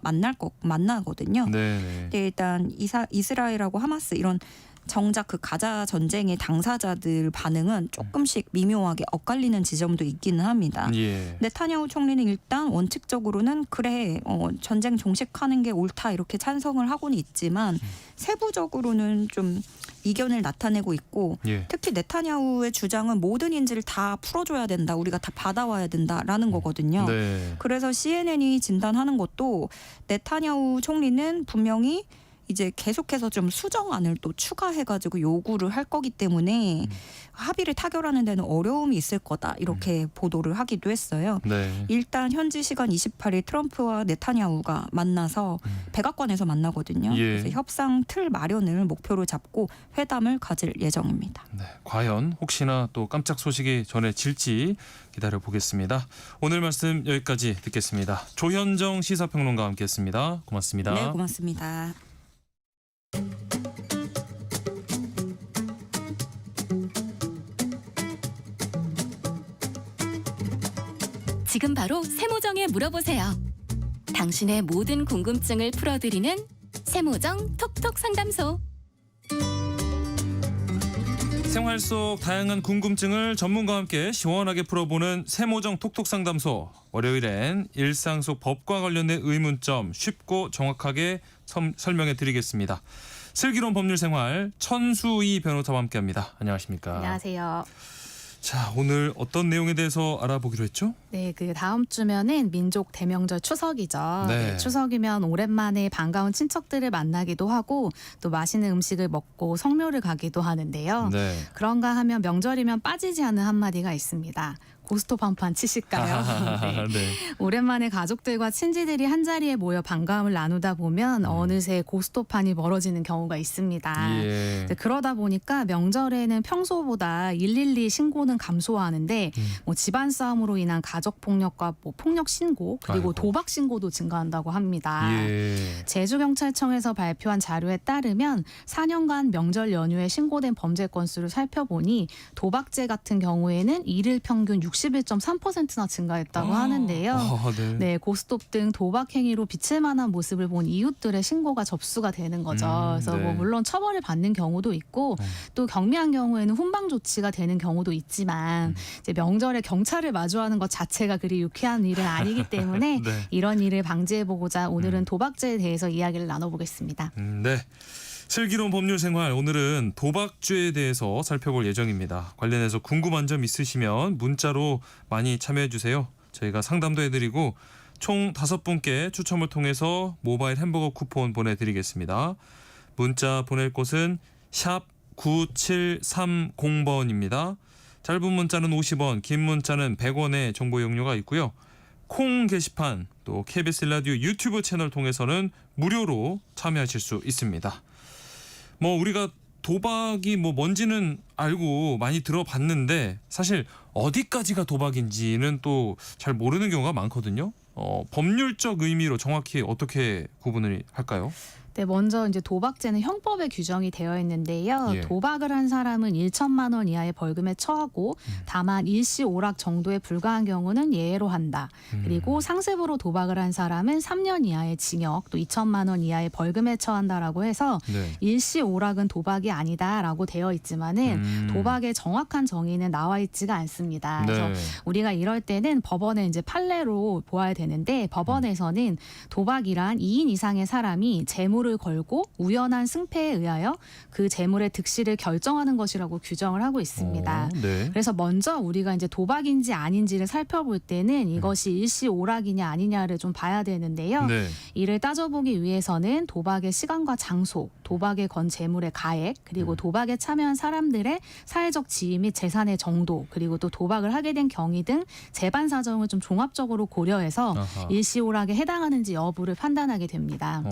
만나거든요. 네. 근데 일단 이스라엘하고 하마스 이런 정작 그 가자 전쟁의 당사자들 반응은 조금씩 미묘하게 엇갈리는 지점도 있기는 합니다. 예. 네타냐후 총리는 일단 원칙적으로는 그래 전쟁 종식하는 게 옳다 이렇게 찬성을 하고는 있지만 세부적으로는 좀 이견을 나타내고 있고 예. 특히 네타냐후의 주장은 모든 인질을 다 풀어줘야 된다. 우리가 다 받아와야 된다라는 거거든요. 네. 그래서 CNN이 진단하는 것도 네타냐후 총리는 분명히 이제 계속해서 좀 수정안을 또 추가해가지고 요구를 할 거기 때문에 합의를 타결하는 데는 어려움이 있을 거다 이렇게 보도를 하기도 했어요. 네. 일단 현지 시간 28일 트럼프와 네타냐후가 만나서 백악관에서 만나거든요. 예. 그래서 협상 틀 마련을 목표로 잡고 회담을 가질 예정입니다. 네, 과연 혹시나 또 깜짝 소식이 전해질지 기다려보겠습니다. 오늘 말씀 여기까지 듣겠습니다. 조현정 시사평론가와 함께했습니다. 고맙습니다. 네, 고맙습니다. 지금 바로 세모정에 물어보세요. 당신의 모든 궁금증을 풀어드리는 세모정 톡톡 상담소. 생활 속 다양한 궁금증을 전문가와 함께 시원하게 풀어보는 세모정 톡톡 상담소. 월요일엔 일상 속 법과 관련된 의문점 쉽고 정확하게 설명해 드리겠습니다. 슬기로운 법률 생활 천수희 변호사와 함께합니다. 안녕하십니까? 안녕하세요. 자, 오늘 어떤 내용에 대해서 알아보기로 했죠? 네, 그 다음 주면은 민족 대명절 추석이죠. 네. 추석이면 오랜만에 반가운 친척들을 만나기도 하고 또 맛있는 음식을 먹고 성묘를 가기도 하는데요. 네. 그런가 하면 명절이면 빠지지 않는 한마디가 있습니다. 고스톱 한 판 치실까요? 네. 네. 오랜만에 가족들과 친지들이 한자리에 모여 반가움을 나누다 보면 어느새 고스톱판이 멀어지는 경우가 있습니다. 예. 그러다 보니까 명절에는 평소보다 112 신고는 감소하는데 뭐 집안 싸움으로 인한 가족 폭력과 뭐 폭력 신고 그리고 아이고. 도박 신고도 증가한다고 합니다. 예. 제주경찰청에서 발표한 자료에 따르면 4년간 명절 연휴에 신고된 범죄 건수를 살펴보니 도박죄 같은 경우에는 일일 평균 61.3%나 증가했다고 하는데요. 네. 네, 고스톱 등 도박 행위로 빛을 만한 모습을 본 이웃들의 신고가 접수가 되는 거죠. 그래서 네. 뭐 물론 처벌을 받는 경우도 있고 또 경미한 경우에는 훈방 조치가 되는 경우도 있지만 이제 명절에 경찰을 마주하는 것 자체가 그리 유쾌한 일은 아니기 때문에 네. 이런 일을 방지해보고자 오늘은 도박죄에 대해서 이야기를 나눠보겠습니다. 네. 슬기로운 법률 생활 오늘은 도박죄에 대해서 살펴볼 예정입니다. 관련해서 궁금한 점 있으시면 문자로 많이 참여해 주세요. 저희가 상담도 해드리고 총 5분께 추첨을 통해서 모바일 햄버거 쿠폰 보내드리겠습니다. 문자 보낼 곳은 샵 9730번입니다. 짧은 문자는 50원, 긴 문자는 100원의 정보 이용료가 있고요. 콩 게시판 또 KBS 라디오 유튜브 채널 통해서는 무료로 참여하실 수 있습니다. 뭐 우리가 도박이 뭐 뭔지는 알고 많이 들어봤는데 사실 어디까지가 도박인지는 또 잘 모르는 경우가 많거든요. 법률적 의미로 정확히 어떻게 구분을 할까요? 네, 먼저 이제 도박죄는 형법에 규정이 되어 있는데요. 예. 도박을 한 사람은 1천만 원 이하의 벌금에 처하고 다만 일시 오락 정도에 불과한 경우는 예외로 한다. 그리고 상습으로 도박을 한 사람은 3년 이하의 징역 또 2천만 원 이하의 벌금에 처한다라고 해서 네. 일시 오락은 도박이 아니다라고 되어 있지만은 도박의 정확한 정의는 나와 있지가 않습니다. 그래서 네. 우리가 이럴 때는 법원의 이제 판례로 보아야 되는데 법원에서는 도박이란 2인 이상의 사람이 재물을 걸고 우연한 승패에 의하여 그 재물의 득실을 결정하는 것이라고 규정을 하고 있습니다. 네. 그래서 먼저 우리가 이제 도박인지 아닌지를 살펴볼 때는 이것이 일시 오락이냐 아니냐를 좀 봐야 되는데요. 네. 이를 따져보기 위해서는 도박의 시간과 장소, 도박에 건 재물의 가액, 그리고 도박에 참여한 사람들의 사회적 지위 및 재산의 정도, 그리고 또 도박을 하게 된 경위 등 재반 사정을 좀 종합적으로 고려해서 아하. 일시 오락에 해당하는지 여부를 판단하게 됩니다.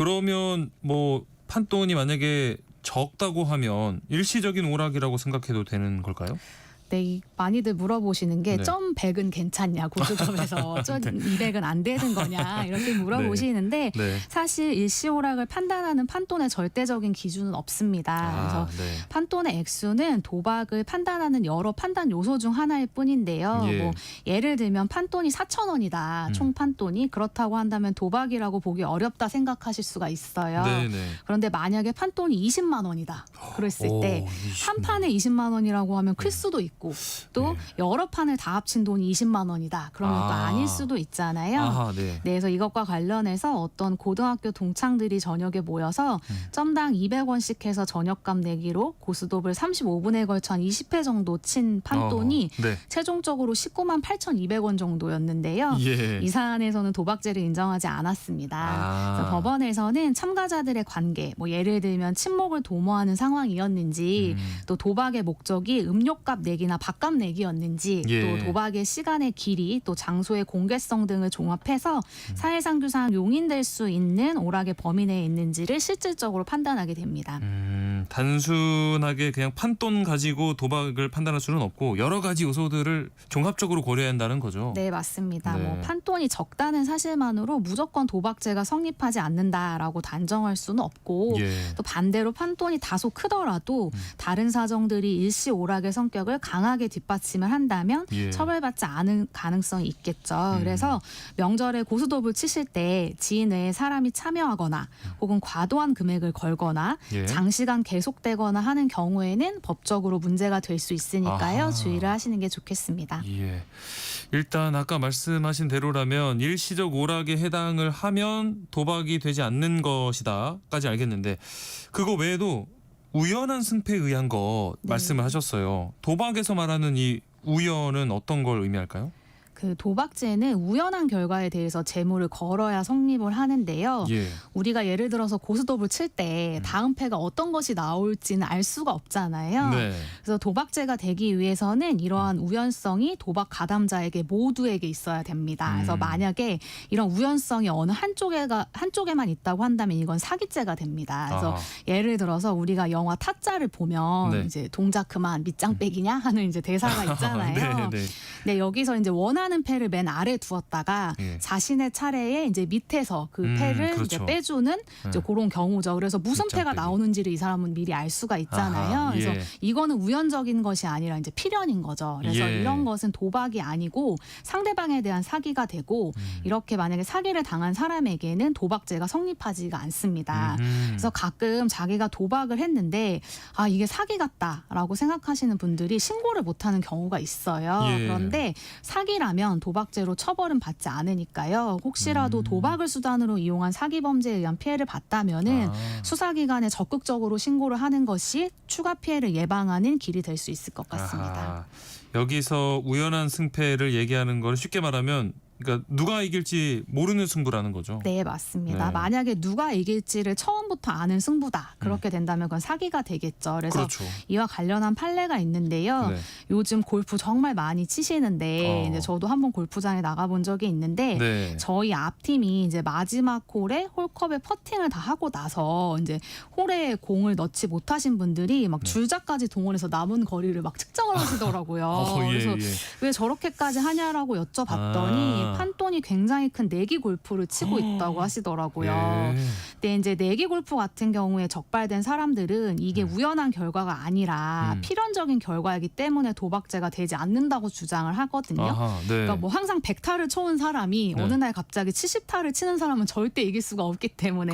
그러면 뭐 판돈이 만약에 적다고 하면 일시적인 오락이라고 생각해도 되는 걸까요? 네, 많이들 물어보시는 게 네. 점 100은 괜찮냐 고스톱에서 점 200은 안 되는 거냐 이렇게 물어보시는데 네. 사실 일시오락을 판단하는 판돈의 절대적인 기준은 없습니다. 그래서 네. 판돈의 액수는 도박을 판단하는 여러 판단 요소 중 하나일 뿐인데요. 예. 뭐 예를 들면 판돈이 4,000원이다. 총 판돈이 그렇다고 한다면 도박이라고 보기 어렵다 생각하실 수가 있어요. 네, 네. 그런데 만약에 판돈이 20만 원이다. 그랬을 때 한 판에 20만 원이라고 하면 클 수도 있고 또 여러 판을 다 합친 돈이 20만 원이다. 그러면 또 아닐 수도 있잖아요. 네. 그래서 이것과 관련해서 어떤 고등학교 동창들이 저녁에 모여서 점당 200원씩 해서 저녁값 내기로 고스톱을 35분에 걸쳐 한 20회 정도 친 판돈이 네. 최종적으로 19만 8,200원 정도였는데요. 예. 이 사안에서는 도박죄를 인정하지 않았습니다. 그래서 법원에서는 참가자들의 관계, 뭐 예를 들면 친목을 도모하는 상황이었는지 또 도박의 목적이 음료값 내기나 밥값 내기였는지 또 도박의 시간의 길이 또 장소의 공개성 등을 종합해서 사회상규상 용인될 수 있는 오락의 범위 내에 있는지를 실질적으로 판단하게 됩니다. 단순하게 그냥 판돈 가지고 도박을 판단할 수는 없고 여러 가지 요소들을 종합적으로 고려해야 한다는 거죠. 네, 맞습니다. 네. 뭐 판돈이 적다는 사실만으로 무조건 도박죄가 성립하지 않는다라고 단정할 수는 없고 또 반대로 판돈이 다소 크더라도 다른 사정들이 일시 오락의 성격을 강하게 뒷받침을 한다면 처벌받지 않은 가능성이 있겠죠. 그래서 명절에 고스톱을 치실 때 지인 외에 사람이 참여하거나 혹은 과도한 금액을 걸거나 장시간 계속되거나 하는 경우에는 법적으로 문제가 될 수 있으니까요. 주의를 하시는 게 좋겠습니다. 일단 아까 말씀하신 대로라면 일시적 오락에 해당을 하면 도박이 되지 않는 것이다까지 알겠는데 그거 외에도 우연한 승패에 의한 것 말씀을 하셨어요. 도박에서 말하는 이 우연은 어떤 걸 의미할까요? 그 도박죄는 우연한 결과에 대해서 재물을 걸어야 성립을 하는데요. 우리가 예를 들어서 고스톱을 칠 때 다음 패가 어떤 것이 나올지는 알 수가 없잖아요. 그래서 도박죄가 되기 위해서는 이러한 우연성이 도박 가담자에게 모두에게 있어야 됩니다. 그래서 만약에 이런 우연성이 어느 한쪽에만 있다고 한다면 이건 사기죄가 됩니다. 그래서 예를 들어서 우리가 영화 타짜를 보면 이제 동작 그만 밑장 빼기냐 하는 이제 대사가 있잖아요. 네, 여기서 이제 원하는 패를 맨 아래 두었다가 자신의 차례에 이제 밑에서 그 패를 이제 빼주는 이제 그런 경우죠. 그래서 무슨 패가 나오는지를 이 사람은 미리 알 수가 있잖아요. 그래서 이거는 우연적인 것이 아니라 이제 필연인 거죠. 그래서 이런 것은 도박이 아니고 상대방에 대한 사기가 되고 이렇게 만약에 사기를 당한 사람에게는 도박죄가 성립하지가 않습니다. 그래서 가끔 자기가 도박을 했는데 아 이게 사기 같다라고 생각하시는 분들이 신고를 못하는 경우가 있어요. 그런데 사기라면 도박죄로 처벌은 받지 않으니까요. 혹시라도 도박을 수단으로 이용한 사기 범죄에 의한 피해를 봤다면은 수사기관에 적극적으로 신고를 하는 것이 추가 피해를 예방하는 길이 될 수 있을 것 같습니다. 여기서 우연한 승패를 얘기하는 걸 쉽게 말하면 그러니까 누가 이길지 모르는 승부라는 거죠. 네, 맞습니다. 만약에 누가 이길지를 처음부터 아는 승부다. 그렇게 된다면 그건 사기가 되겠죠. 그래서 이와 관련한 판례가 있는데요. 요즘 골프 정말 많이 치시는데 이제 저도 한번 골프장에 나가본 적이 있는데 저희 앞팀이 이제 마지막 홀에 홀컵에 퍼팅을 다 하고 나서 이제 홀에 공을 넣지 못하신 분들이 막 줄자까지 동원해서 남은 거리를 막 측정을 하시더라고요. 그래서 왜 저렇게까지 하냐라고 여쭤봤더니 판돈이 굉장히 큰 내기 골프를 치고 있다고 하시더라고요. 근데 이제 내기 골프 같은 경우에 적발된 사람들은 이게 우연한 결과가 아니라 필연적인 결과이기 때문에 도박죄가 되지 않는다고 주장을 하거든요. 그러니까 뭐 항상 100타를 쳐온 사람이 어느 날 갑자기 70타를 치는 사람은 절대 이길 수가 없기 때문에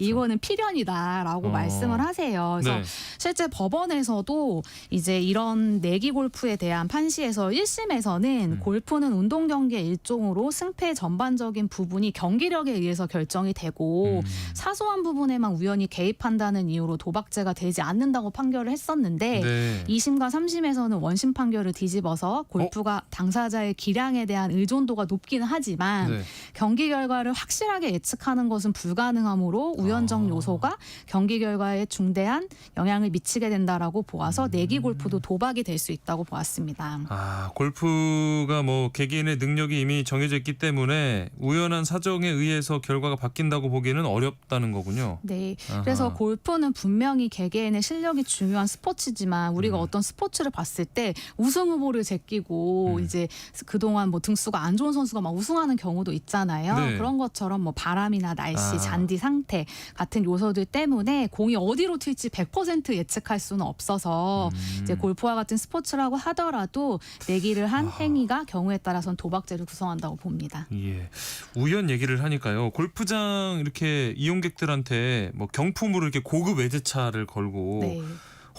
이거는 필연이다라고 말씀을 하세요. 그래서 실제 법원에서도 이제 이런 내기 골프에 대한 판시에서 1심에서는 골프는 운동 경기의 일종으로 승패 전반적인 부분이 경기력에 의해서 결정이 되고 사소한 부분에만 우연히 개입한다는 이유로 도박죄가 되지 않는다고 판결을 했었는데 2심과 3심에서는 원심 판결을 뒤집어서 골프가 당사자의 기량에 대한 의존도가 높기는 하지만 경기 결과를 확실하게 예측하는 것은 불가능하므로 우연적 요소가 경기 결과에 중대한 영향을 미치게 된다라고 보아서 내기 골프도 도박이 될 수 있다고 보았습니다. 골프가 뭐 개개인의 능력이 이미 정해져 있기 때문에 우연한 사정에 의해서 결과가 바뀐다고 보기에는 어렵다는 거군요. 네. 그래서 골프는 분명히 개개인의 실력이 중요한 스포츠지만 우리가 어떤 스포츠를 봤을 때 우승 후보를 제끼고 이제 그동안 뭐 등수가 안 좋은 선수가 막 우승하는 경우도 있잖아요. 그런 것처럼 뭐 바람이나 날씨, 잔디 상태 같은 요소들 때문에 공이 어디로 튈지 100% 예측할 수는 없어서 이제 골프와 같은 스포츠라고 하더라도 내기를 한 행위가 경우에 따라서는 도박죄를 구성한다고 봅니다. 예. 우연 얘기를 하니까요. 골프장 이렇게 이용객들한테 뭐 경품으로 이렇게 고급 외제차를 걸고 네.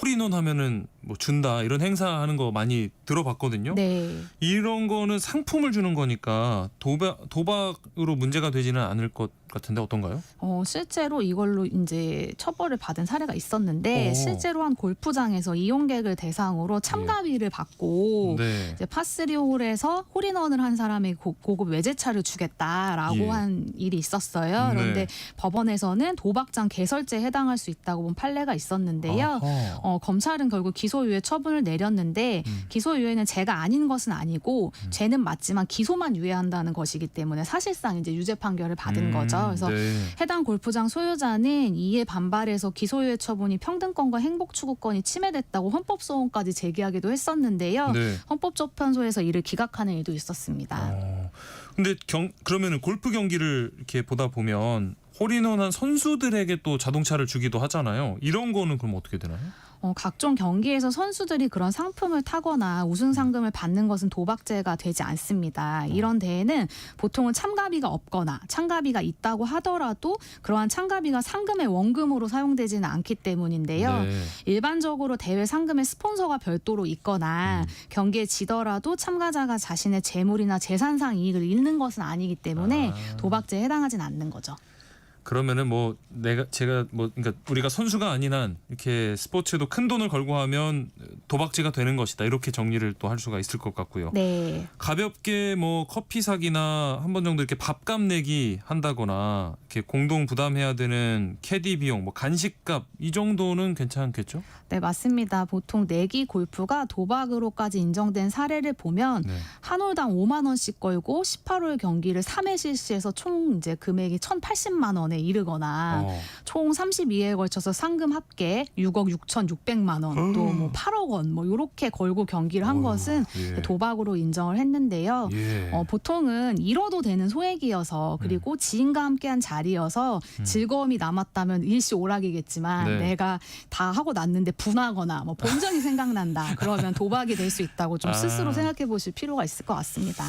홀인원 하면은 뭐 준다 이런 행사하는 거 많이 들어봤거든요. 네. 이런 거는 상품을 주는 거니까 도박으로 문제가 되지는 않을 것 같은데 어떤가요? 실제로 이걸로 이제 처벌을 받은 사례가 있었는데 실제로 한 골프장에서 이용객을 대상으로 참가비를 받고 네. 이제 파3 홀에서 홀인원을 한 사람에게 고급 외제차를 주겠다라고 예. 한 일이 있었어요. 그런데 네. 법원에서는 도박장 개설죄에 해당할 수 있다고 본 판례가 있었는데요. 검찰은 결국 기소유예 처분을 내렸는데 기소유예는 죄가 아닌 것은 아니고 죄는 맞지만 기소만 유예한다는 것이기 때문에 사실상 이제 유죄 판결을 받은 거죠. 그래서 네. 해당 골프장 소유자는 이에 반발해서 기소유예 처분이 평등권과 행복추구권이 침해됐다고 헌법소원까지 제기하기도 했었는데요. 네. 헌법재판소에서 이를 기각하는 일도 있었습니다. 근데 그러면은 골프 경기를 이렇게 보다 보면 홀인원한 선수들에게 또 자동차를 주기도 하잖아요. 이런 거는 그럼 어떻게 되나요? 각종 경기에서 선수들이 그런 상품을 타거나 우승 상금을 받는 것은 도박죄가 되지 않습니다. 이런 대회는 보통은 참가비가 없거나 참가비가 있다고 하더라도 그러한 참가비가 상금의 원금으로 사용되지는 않기 때문인데요. 네. 일반적으로 대회 상금의 스폰서가 별도로 있거나 경기에 지더라도 참가자가 자신의 재물이나 재산상 이익을 잃는 것은 아니기 때문에 도박죄에 해당하진 않는 거죠. 그러면은 뭐 제가 뭐 그러니까 우리가 선수가 아닌 한 이렇게 스포츠에도 큰 돈을 걸고 하면 도박죄가 되는 것이다. 이렇게 정리를 또 할 수가 있을 것 같고요. 네. 가볍게 뭐 커피 사기나 한 번 정도 이렇게 밥값 내기 한다거나 이렇게 공동 부담해야 되는 캐디 비용, 뭐 간식값 이 정도는 괜찮겠죠? 네, 맞습니다. 보통 내기 골프가 도박으로까지 인정된 사례를 보면 네. 한 홀당 5만 원씩 걸고 18홀 경기를 3회 실시해서 총 이제 금액이 1,080만 원에 이르거나 총 32회에 걸쳐서 상금 합계 6억 6,600만 원, 또 뭐 8억 원, 뭐 이렇게 걸고 경기를 한 것은 예. 도박으로 인정을 했는데요. 예. 보통은 잃어도 되는 소액이어서 그리고 지인과 함께한 자리여서 즐거움이 남았다면 일시오락이겠지만 네. 내가 다 하고 났는데 분하거나 뭐 본전이 생각난다 그러면 도박이 될 수 있다고 좀 스스로 생각해 보실 필요가 있을 것 같습니다.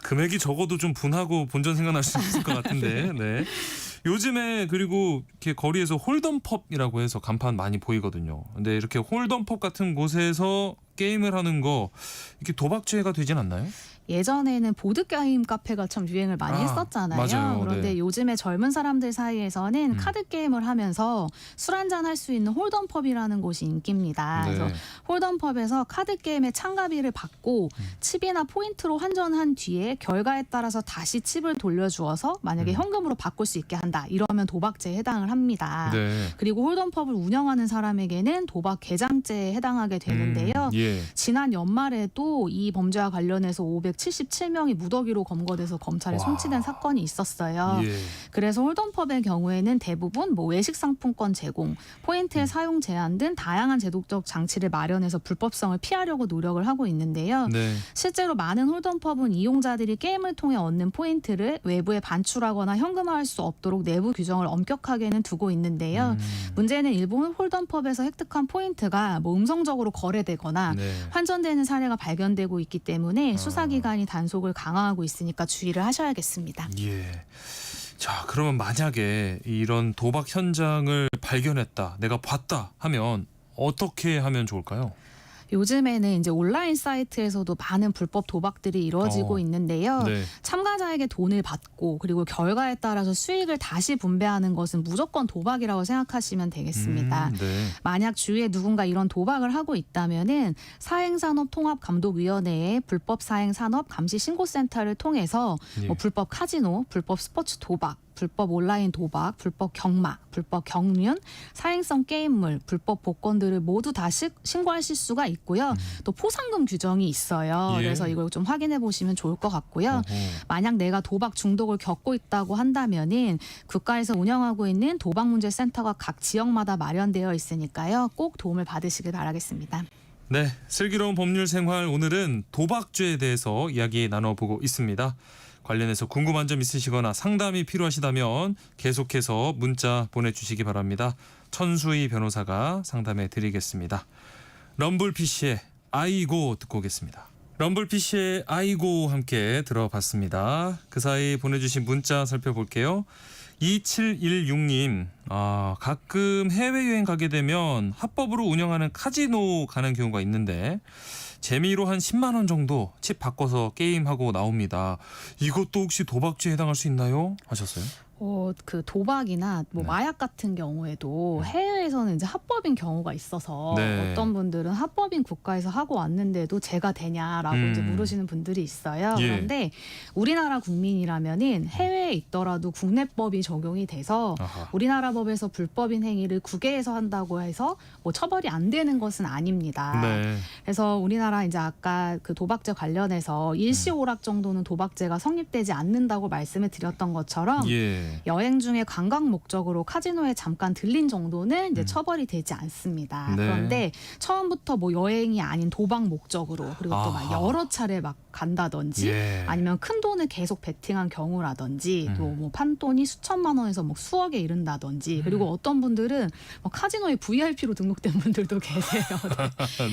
금액이 적어도 좀 분하고 본전 생각날 수 있을 것 같은데. 네. 요즘에 그리고 이렇게 거리에서 홀덤펍이라고 해서 간판 많이 보이거든요. 근데 이렇게 홀덤펍 같은 곳에서 게임을 하는 거 이렇게 도박죄가 되진 않나요? 예전에는 보드게임 카페가 참 유행을 많이 했었잖아요. 맞아요. 그런데 네. 요즘에 젊은 사람들 사이에서는 카드게임을 하면서 술 한잔 할 수 있는 홀덤펍이라는 곳이 인기입니다. 네. 그래서 홀덤펍에서 카드게임에 참가비를 받고 칩이나 포인트로 환전한 뒤에 결과에 따라서 다시 칩을 돌려주어서 만약에 현금으로 바꿀 수 있게 한다. 이러면 도박죄에 해당을 합니다. 네. 그리고 홀덤펍을 운영하는 사람에게는 도박 개장죄에 해당하게 되는데요. 예. 지난 연말에도 이 범죄와 관련해서 577명이 무더기로 검거돼서 검찰에 송치된 사건이 있었어요. 예. 그래서 홀덤펍의 경우에는 대부분 뭐 외식 상품권 제공, 포인트의 사용 제한 등 다양한 제도적 장치를 마련해서 불법성을 피하려고 노력을 하고 있는데요. 네. 실제로 많은 홀덤펍은 이용자들이 게임을 통해 얻는 포인트를 외부에 반출하거나 현금화할 수 없도록 내부 규정을 엄격하게는 두고 있는데요. 문제는 일본 홀덤펍에서 획득한 포인트가 뭐 음성적으로 거래되거나 네. 환전되는 사례가 발견되고 있기 때문에 수사기관이 단속을 강화하고 있으니까 주의를 하셔야겠습니다. 예. 자, 그러면 만약에 이런 도박 현장을 발견했다, 내가 봤다 하면 어떻게 하면 좋을까요? 요즘에는 이제 온라인 사이트에서도 많은 불법 도박들이 이루어지고 있는데요. 네. 참가자에게 돈을 받고 그리고 결과에 따라서 수익을 다시 분배하는 것은 무조건 도박이라고 생각하시면 되겠습니다. 네. 만약 주위에 누군가 이런 도박을 하고 있다면은 사행산업통합감독위원회의 불법사행산업감시신고센터를 통해서 예. 뭐 불법 카지노, 불법 스포츠 도박, 불법 온라인 도박, 불법 경마, 불법 경륜, 사행성 게임물, 불법 복권들을 모두 다 신고하실 수가 있고요. 또 포상금 규정이 있어요. 예. 그래서 이걸 좀 확인해 보시면 좋을 것 같고요. 어허. 만약 내가 도박 중독을 겪고 있다고 한다면은 국가에서 운영하고 있는 도박문제센터가 각 지역마다 마련되어 있으니까요. 꼭 도움을 받으시길 바라겠습니다. 네, 슬기로운 법률 생활 오늘은 도박죄에 대해서 이야기 나눠보고 있습니다. 관련해서 궁금한 점 있으시거나 상담이 필요하시다면 계속해서 문자 보내주시기 바랍니다. 천수희 변호사가 상담해 드리겠습니다. 럼블피쉬의 아이고 듣고 오겠습니다. 럼블피쉬의 아이고 함께 들어봤습니다. 그 사이 보내주신 문자 살펴볼게요. 2716님, 가끔 해외여행 가게 되면 합법으로 운영하는 카지노 가는 경우가 있는데 재미로 한 10만 원 정도 칩 바꿔서 게임하고 나옵니다. 이것도 혹시 도박죄에 해당할 수 있나요? 하셨어요? 그 도박이나 뭐 네. 마약 같은 경우에도 해외에서는 이제 합법인 경우가 있어서 네. 어떤 분들은 합법인 국가에서 하고 왔는데도 제가 되냐라고 이제 물으시는 분들이 있어요. 예. 그런데 우리나라 국민이라면은 해외에 있더라도 국내법이 적용이 돼서 아하. 우리나라 법에서 불법인 행위를 국외에서 한다고 해서 뭐 처벌이 안 되는 것은 아닙니다. 네. 그래서 우리나라 이제 아까 그 도박죄 관련해서 일시오락 정도는 도박죄가 성립되지 않는다고 말씀을 드렸던 것처럼 예. 여행 중에 관광 목적으로 카지노에 잠깐 들린 정도는 이제 처벌이 되지 않습니다. 네. 그런데 처음부터 뭐 여행이 아닌 도박 목적으로 그리고 또 막 아하. 여러 차례 막 간다든지 예. 아니면 큰 돈을 계속 베팅한 경우라든지 또 뭐 판돈이 수천만 원에서 뭐 수억에 이른다든지 그리고 어떤 분들은 뭐 카지노에 VIP로 등록된 분들도 계세요.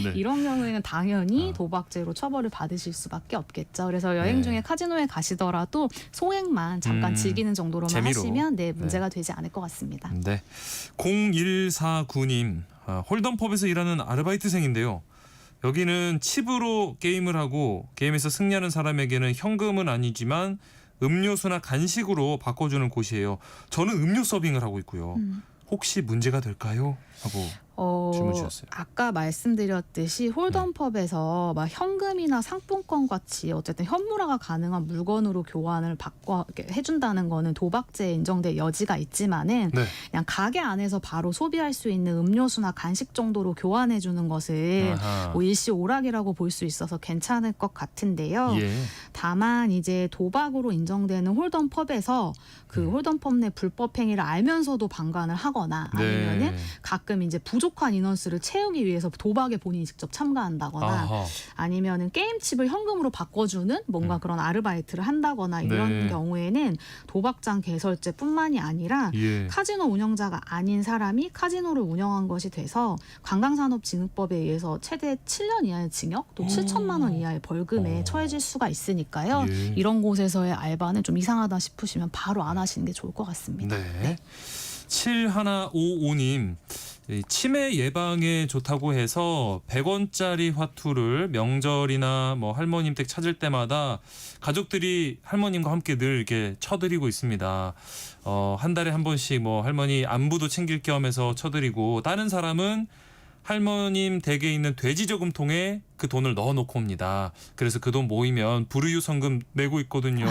네. 네. 이런 경우에는 당연히 도박죄로 처벌을 받으실 수밖에 없겠죠. 그래서 여행 네. 중에 카지노에 가시더라도 소액만 잠깐 즐기는 정도로만 재미로. 하시면 문제가 되지 않을 것 같습니다. 네. 0149님, 홀덤펍에서 일하는 아르바이트생인데요. 여기는 칩으로 게임을 하고 게임에서 승리하는 사람에게는 현금은 아니지만 음료수나 간식으로 바꿔주는 곳이에요. 저는 음료 서빙을 하고 있고요. 혹시 문제가 될까요? 하고 질문 주셨어요. 아까 말씀드렸듯이 홀덤펍에서 막 현금이나 상품권 같이 어쨌든 현물화가 가능한 물건으로 교환을 해준다는 거는 도박죄에 인정될 여지가 있지만은 네. 그냥 가게 안에서 바로 소비할 수 있는 음료수나 간식 정도로 교환해 주는 것은 아하. 뭐 일시오락이라고 볼 수 있어서 괜찮을 것 같은데요. 예. 다만 이제 도박으로 인정되는 홀덤펍에서 그 홀덤펍 내 불법 행위를 알면서도 방관을 하거나 아니면은 네. 가끔 이제 부족한 인원수를 채우기 위해서 도박에 본인이 직접 참가한다거나 아하. 아니면은 게임칩을 현금으로 바꿔주는 뭔가 그런 아르바이트를 한다거나 이런 네. 경우에는 도박장 개설죄뿐만이 아니라 예. 카지노 운영자가 아닌 사람이 카지노를 운영한 것이 돼서 관광산업진흥법에 의해서 최대 7년 이하의 징역 또 7천만 원 이하의 벌금에 처해질 수가 있으니까요. 예. 이런 곳에서의 알바는 좀 이상하다 싶으시면 바로 안 하시는 게 좋을 것 같습니다. 네. 7155님, 치매 예방에 좋다고 해서 100원짜리 화투를 명절이나 뭐 할머님 댁 찾을 때마다 가족들이 할머님과 함께 늘 이렇게 쳐드리고 있습니다. 한 달에 한 번씩 뭐 할머니 안부도 챙길 겸 해서 쳐드리고 다른 사람은 할머님 댁에 있는 돼지 저금통에 그 돈을 넣어놓고 옵니다. 그래서 그 돈 모이면 불우유 성금 내고 있거든요.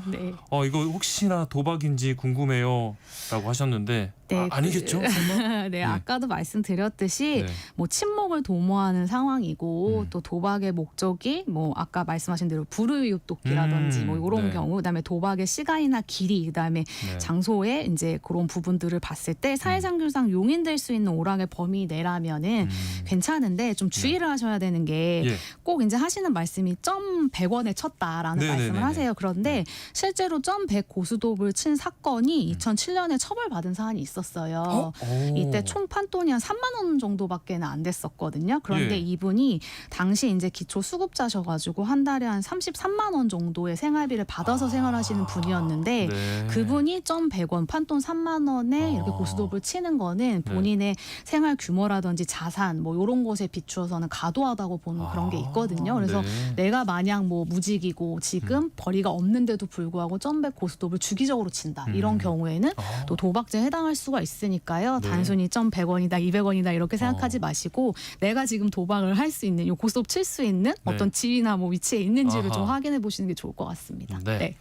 네. 이거 혹시나 도박인지 궁금해요 라고 하셨는데 네, 아니겠죠? 설마? 네, 아까도 말씀드렸듯이 네. 뭐 친목을 도모하는 상황이고 음. 또 도박의 목적이 뭐 아까 말씀하신 대로 불우유토끼라든지 뭐 이런 네. 경우 그다음에 도박의 시간이나 길이 그다음에 네. 장소에 이제 그런 부분들을 봤을 때 사회상규상 용인될 수 있는 오락의 범위 내라면은 괜찮은데 좀 주의를 하셔야 되는 게 꼭 예. 이제 하시는 말씀이 점 100원에 쳤다라는 네네네네. 말씀을 하세요. 그런데 실제로 점 100 고수톱을 친 사건이 2007년에 처벌받은 사안이 있었어요. 이때 총 판돈이 한 3만 원 정도밖에 안 됐었거든요. 그런데 예. 이분이 당시 이제 기초 수급자셔가지고 한 달에 한 33만 원 정도의 생활비를 받아서 생활하시는 분이었는데 네. 그분이 점 100원 판돈 3만 원에 이렇게 고수톱을 치는 거는 본인의 생활 규모라든지 자산 뭐 이런 것에 비추어서는 과도하다고 보는 그런 게 있거든요. 그래서 네. 내가 마냥 뭐 무직이고 지금 벌이가 없는데도 불구하고 점 100 고수톱을 주기적으로 친다. 이런 경우에는 또 도박죄에 해당할 수가 있으니까요. 네. 단순히 점 100원이다, 200원이다 이렇게 생각하지 마시고 내가 지금 도박을 할 수 있는 요 고스톱 칠 수 있는 어떤 지위나 뭐 위치에 있는지를 좀 아하. 확인해 보시는 게 좋을 것 같습니다. 네.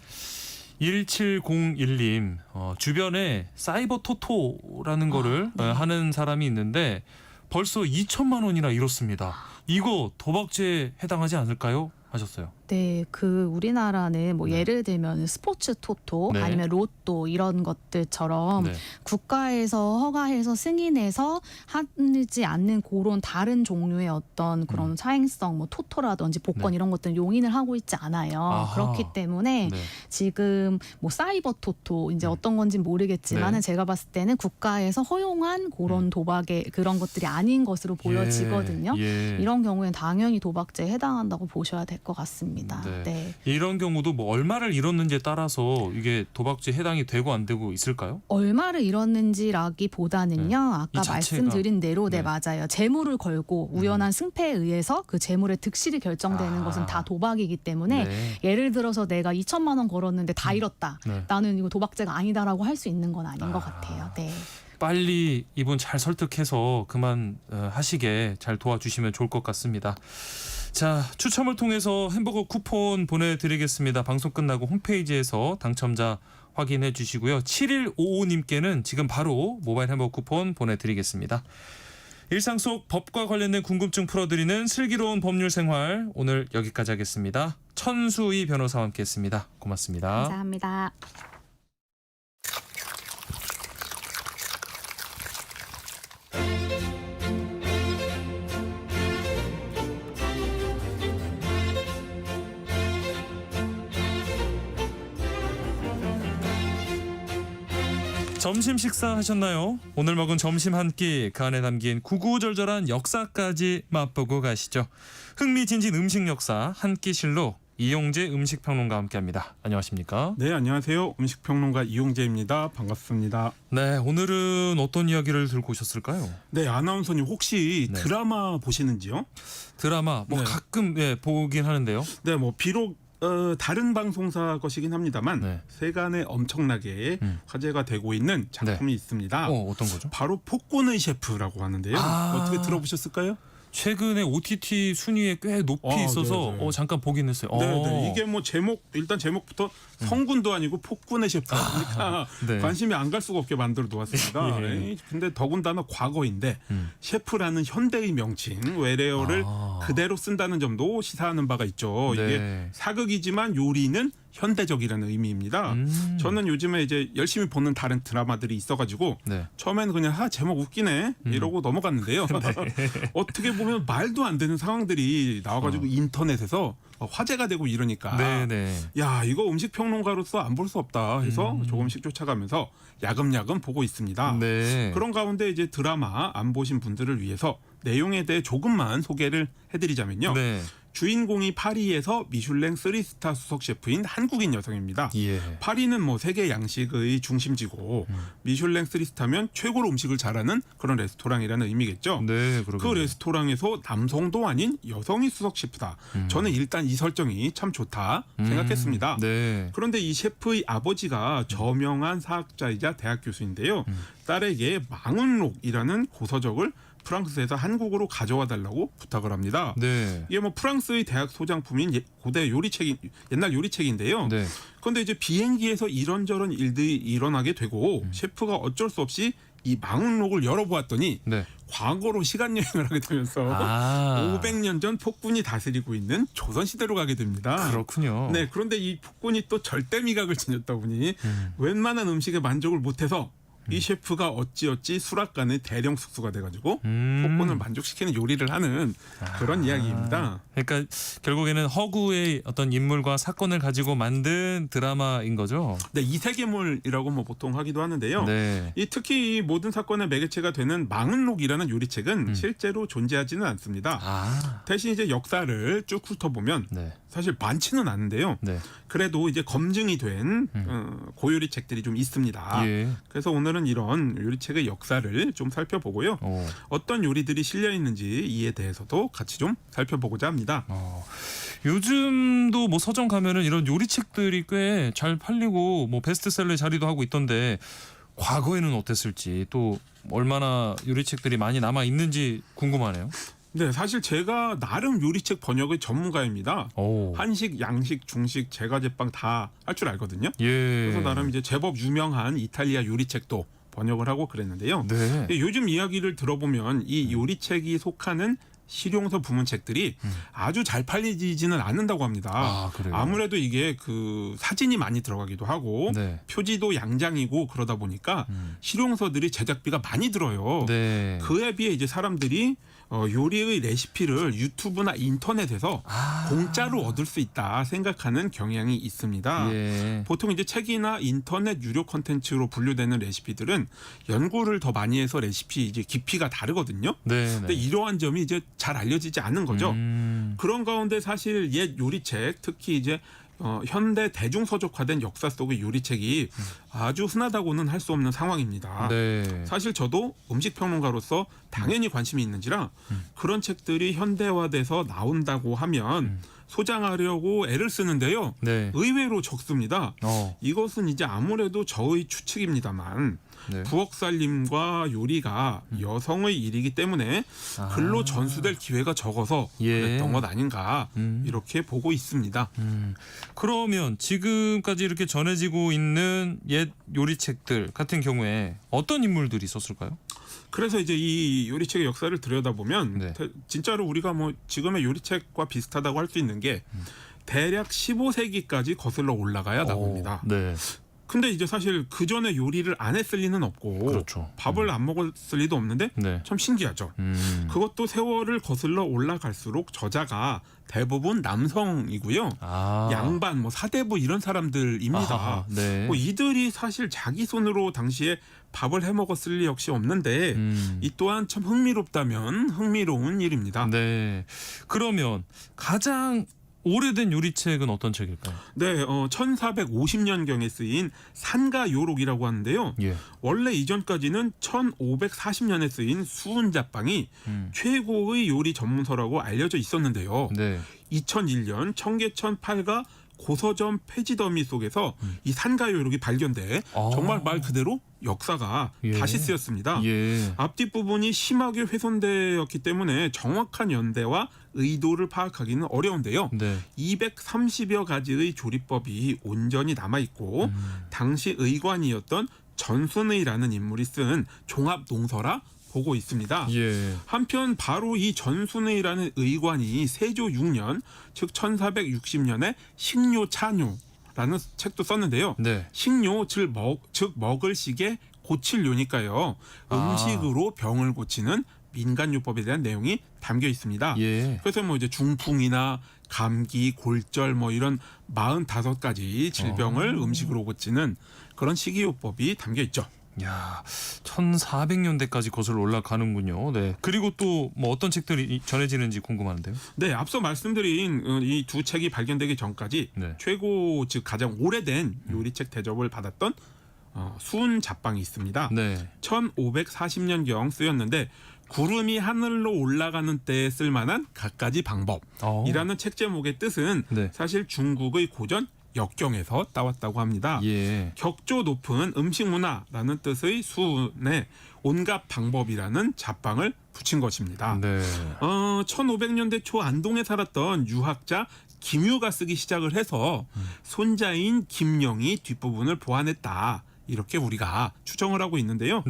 1701님, 주변에 사이버 토토라는 거를 하는 사람이 있는데 벌써 2천만 원이나 잃었습니다. 이거 도박죄에 해당하지 않을까요? 하셨어요. 네, 그 우리나라는 뭐 예를 들면 스포츠 토토 네. 아니면 로또 이런 것들처럼 네. 국가에서 허가해서 승인해서 하지 않는 그런 다른 종류의 어떤 그런 사행성 뭐 토토라든지 복권 네. 이런 것들은 용인을 하고 있지 않아요. 아하. 그렇기 때문에 네. 지금 뭐 사이버 토토 이제 어떤 건지 모르겠지만은 네. 제가 봤을 때는 국가에서 허용한 그런 도박의 그런 것들이 아닌 것으로 보여지거든요. 예. 이런 경우에는 당연히 도박죄에 해당한다고 보셔야 될 것 같습니다. 네. 네. 이런 경우도 뭐 얼마를 잃었는지에 따라서 이게 도박죄에 해당이 되고 안 되고 있을까요? 얼마를 잃었는지라기보다는요. 아까 이 자체가. 말씀드린 대로 네, 네. 맞아요. 재물을 걸고 우연한 승패에 의해서 그 재물의 득실이 결정되는 것은 다 도박이기 때문에 네. 예를 들어서 내가 2천만 원 걸었는데 다 잃었다. 네. 나는 이거 도박죄가 아니다라고 할 수 있는 건 아닌 것 같아요. 네. 빨리 이분 잘 설득해서 그만 하시게 잘 도와주시면 좋을 것 같습니다. 자, 추첨을 통해서 햄버거 쿠폰 보내드리겠습니다. 방송 끝나고 홈페이지에서 당첨자 확인해 주시고요. 7155님께는 지금 바로 모바일 햄버거 쿠폰 보내드리겠습니다. 일상 속 법과 관련된 궁금증 풀어드리는 슬기로운 법률 생활, 오늘 여기까지 하겠습니다. 천수희 변호사와 함께했습니다. 고맙습니다. 감사합니다. 점심 식사 하셨나요? 오늘 먹은 점심 한 끼, 그 안에 담긴 구구절절한 역사까지 맛보고 가시죠. 흥미진진 음식 역사 한 끼실록 이용재 음식평론가와 함께합니다. 안녕하십니까? 네, 안녕하세요. 음식평론가 이용재입니다. 반갑습니다. 네, 오늘은 어떤 이야기를 들고 오셨을까요? 네, 아나운서님 혹시 네. 드라마 보시는지요? 드라마 뭐 네. 가끔 보긴 하는데요. 네, 뭐 비록 다른 방송사 것이긴 합니다만 네. 세간에 엄청나게 화제가 되고 있는 작품이 있습니다. 어떤 거죠? 바로 폭군의 셰프라고 하는데요. 어떻게 들어보셨을까요? 최근에 OTT 순위에 꽤 높이 있어서 네, 네. 잠깐 보긴 했어요. 네, 이게 뭐 일단 제목부터 성군도 아니고 폭군의 셰프니까 네. 관심이 안 갈 수가 없게 만들어 놓았습니다. 예. 근데 더군다나 과거인데 셰프라는 현대의 명칭 외래어를 그대로 쓴다는 점도 시사하는 바가 있죠. 네. 이게 사극이지만 요리는 현대적이라는 의미입니다. 저는 요즘에 이제 열심히 보는 다른 드라마들이 있어가지고 네. 처음에는 그냥 제목 웃기네 이러고 넘어갔는데요. 어떻게 보면 말도 안 되는 상황들이 나와가지고 인터넷에서 화제가 되고 이러니까 야, 이거 음식 평론가로서 안 볼 수 없다 해서 조금씩 쫓아가면서 야금야금 보고 있습니다. 네. 그런 가운데 이제 드라마 안 보신 분들을 위해서 내용에 대해 조금만 소개를 해드리자면요. 네. 주인공이 파리에서 미슐랭 3스타 수석 셰프인 한국인 여성입니다. 예. 파리는 뭐 세계 양식의 중심지고 미슐랭 3스타면 최고로 음식을 잘하는 그런 레스토랑이라는 의미겠죠. 네, 그 레스토랑에서 남성도 아닌 여성이 수석 셰프다. 저는 일단 이 설정이 참 좋다 생각했습니다. 네. 그런데 이 셰프의 아버지가 저명한 사학자이자 대학 교수인데요. 딸에게 망운록이라는 고서적을 프랑스에서 한국으로 가져와 달라고 부탁을 합니다. 네. 이게 뭐 프랑스의 대학 소장품인 고대 옛날 요리책인데요. 네. 그런데 이제 비행기에서 이런저런 일들이 일어나게 되고 셰프가 어쩔 수 없이 이 망운록을 열어보았더니 과거로 시간 여행을 하게 되면서 500년 전 폭군이 다스리고 있는 조선시대로 가게 됩니다. 그렇군요. 네, 그런데 이 폭군이 또 절대 미각을 지녔다 보니 웬만한 음식에 만족을 못해서 이 셰프가 어찌어찌 수락관의 대령 숙수가 돼가지고 폭군을 만족시키는 요리를 하는 그런 이야기입니다. 그러니까 결국에는 허구의 어떤 인물과 사건을 가지고 만든 드라마인 거죠. 네, 이세계물이라고 뭐 보통 하기도 하는데요. 네. 이 특히 이 모든 사건의 매개체가 되는 망은록이라는 요리책은 실제로 존재하지는 않습니다. 대신 이제 역사를 쭉 훑어보면 사실 많지는 않은데요. 그래도 이제 검증이 된 고요리 책들이 좀 있습니다. 예. 그래서 오늘은 이런 요리책의 역사를 좀 살펴보고요. 어떤 요리들이 실려 있는지 이에 대해서도 같이 좀 살펴보고자 합니다. 요즘도 뭐 서점 가면은 이런 요리책들이 꽤 잘 팔리고 뭐 베스트셀러의 자리도 하고 있던데 과거에는 어땠을지 또 얼마나 요리책들이 많이 남아 있는지 궁금하네요. 네, 사실 제가 나름 요리책 번역의 전문가입니다. 한식, 양식, 중식, 제과 제빵 다 할 줄 알거든요. 그래서 나름 이제 제법 유명한 이탈리아 요리책도 번역을 하고 그랬는데요. 요즘 이야기를 들어보면 이 요리책이 속하는 실용서 부문책들이 아주 잘 팔리지는 않는다고 합니다. 아, 그래요? 아무래도 이게 그 사진이 많이 들어가기도 하고 네. 표지도 양장이고 그러다 보니까 실용서들이 제작비가 많이 들어요. 네. 그에 비해 이제 사람들이 요리의 레시피를 유튜브나 인터넷에서 공짜로 얻을 수 있다 생각하는 경향이 있습니다. 예. 보통 이제 책이나 인터넷 유료 콘텐츠로 분류되는 레시피들은 연구를 더 많이 해서 레시피 이제 깊이가 다르거든요. 네. 근데 이러한 점이 이제 잘 알려지지 않는 거죠. 그런 가운데 사실 옛 요리책, 특히 이제 현대 대중서적화된 역사 속의 요리책이 아주 흔하다고는 할 수 없는 상황입니다. 네. 사실 저도 음식평론가로서 당연히 관심이 있는지라 그런 책들이 현대화돼서 나온다고 하면 소장하려고 애를 쓰는데요. 네. 의외로 적습니다. 이것은 이제 아무래도 저의 추측입니다만 네. 부엌 살림과 요리가 여성의 일이기 때문에 글로 전수될 기회가 적어서 그랬던 것 아닌가 이렇게 보고 있습니다. 그러면 지금까지 이렇게 전해지고 있는 옛 요리책들 같은 경우에 어떤 인물들이 있었을까요? 그래서 이제 이 요리책의 역사를 들여다보면 진짜로 우리가 뭐 지금의 요리책과 비슷하다고 할 수 있는 게 대략 15세기까지 거슬러 올라가야 나옵니다. 네. 근데 이제 사실 그 전에 요리를 안 했을 리는 없고 그렇죠. 밥을 안 먹었을 리도 없는데 네. 참 신기하죠. 그것도 세월을 거슬러 올라갈수록 저자가 대부분 남성이고요. 양반, 뭐 사대부 이런 사람들입니다. 네. 뭐 이들이 사실 자기 손으로 당시에 밥을 해 먹었을 리 역시 없는데 이 또한 참 흥미로운 일입니다. 네. 그러면 가장 오래된 요리책은 어떤 책일까요? 네, 1450년경에 쓰인 산가요록이라고 하는데요. 예. 원래 이전까지는 1540년에 쓰인 수은자빵이 최고의 요리 전문서라고 알려져 있었는데요. 네. 2001년 청계천 8가 고서점 폐지더미 속에서 이 산가요록이 발견돼 정말 말 그대로 역사가 다시 쓰였습니다. 앞뒷부분이 심하게 훼손되었기 때문에 정확한 연대와 의도를 파악하기는 어려운데요. 230여 가지의 조리법이 온전히 남아있고 당시 의관이었던 전순의라는 인물이 쓴 종합농서라 보고 있습니다. 한편 바로 이 전순의라는 의관이 세조 6년 즉 1460년에 식료차뇨라는 책도 썼는데요. 식료 즉 먹을 시게 고칠 요니까요. 음식으로 병을 고치는 민간요법에 대한 내용이 담겨 있습니다. 그래서 뭐 이제 중풍이나 감기, 골절 뭐 이런 45가지 질병을 음식으로 고치는 그런 식이요법이 담겨 있죠. 야, 1400년대까지 거슬러 올라가는군요. 네. 그리고 또 뭐 어떤 책들이 전해지는지 궁금한데요. 네, 앞서 말씀드린 이 두 책이 발견되기 전까지 최고 즉 가장 오래된 요리책 대접을 받았던 수은자빵이 있습니다. 1540년경 쓰였는데 구름이 하늘로 올라가는 때에 쓸만한 갖가지 방법이라는 책 제목의 뜻은 사실 중국의 고전 역경에서 따왔다고 합니다. 격조 높은 음식 문화라는 뜻의 수은에 온갖 방법이라는 잡방을 붙인 것입니다. 1500년대 초 안동에 살았던 유학자 김유가 쓰기 시작을 해서 손자인 김영이 뒷부분을 보완했다. 이렇게 우리가 추정을 하고 있는데요.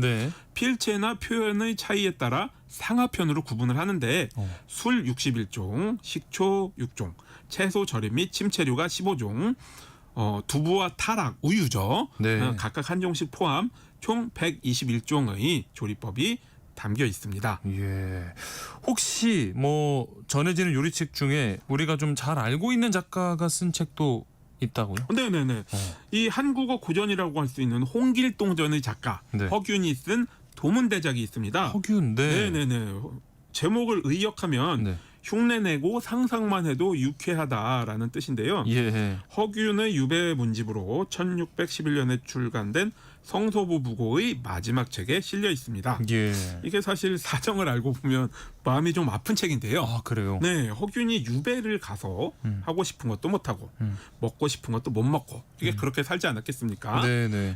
필체나 표현의 차이에 따라 상하편으로 구분을 하는데 술 61종, 식초 6종, 채소 절임 및 침체류가 15종, 두부와 타락, 우유죠. 각각 한 종씩 포함 총 121종의 조리법이 담겨 있습니다. 혹시 뭐 전해지는 요리책 중에 우리가 좀 잘 알고 있는 작가가 쓴 책도 있다고요? 네네네. 이 한국어 고전이라고 할 수 있는 홍길동전의 작가 허균이 쓴 도문대작이 있습니다. 허균, 네네네. 제목을 의역하면 흉내내고 상상만 해도 유쾌하다라는 뜻인데요. 허균의 유배문집으로 1611년에 출간된 성소부 부고의 마지막 책에 실려 있습니다. 이게 사실 사정을 알고 보면 마음이 좀 아픈 책인데요. 그래요? 네, 허균이 유배를 가서 하고 싶은 것도 못하고 먹고 싶은 것도 못 먹고 이게 그렇게 살지 않았겠습니까?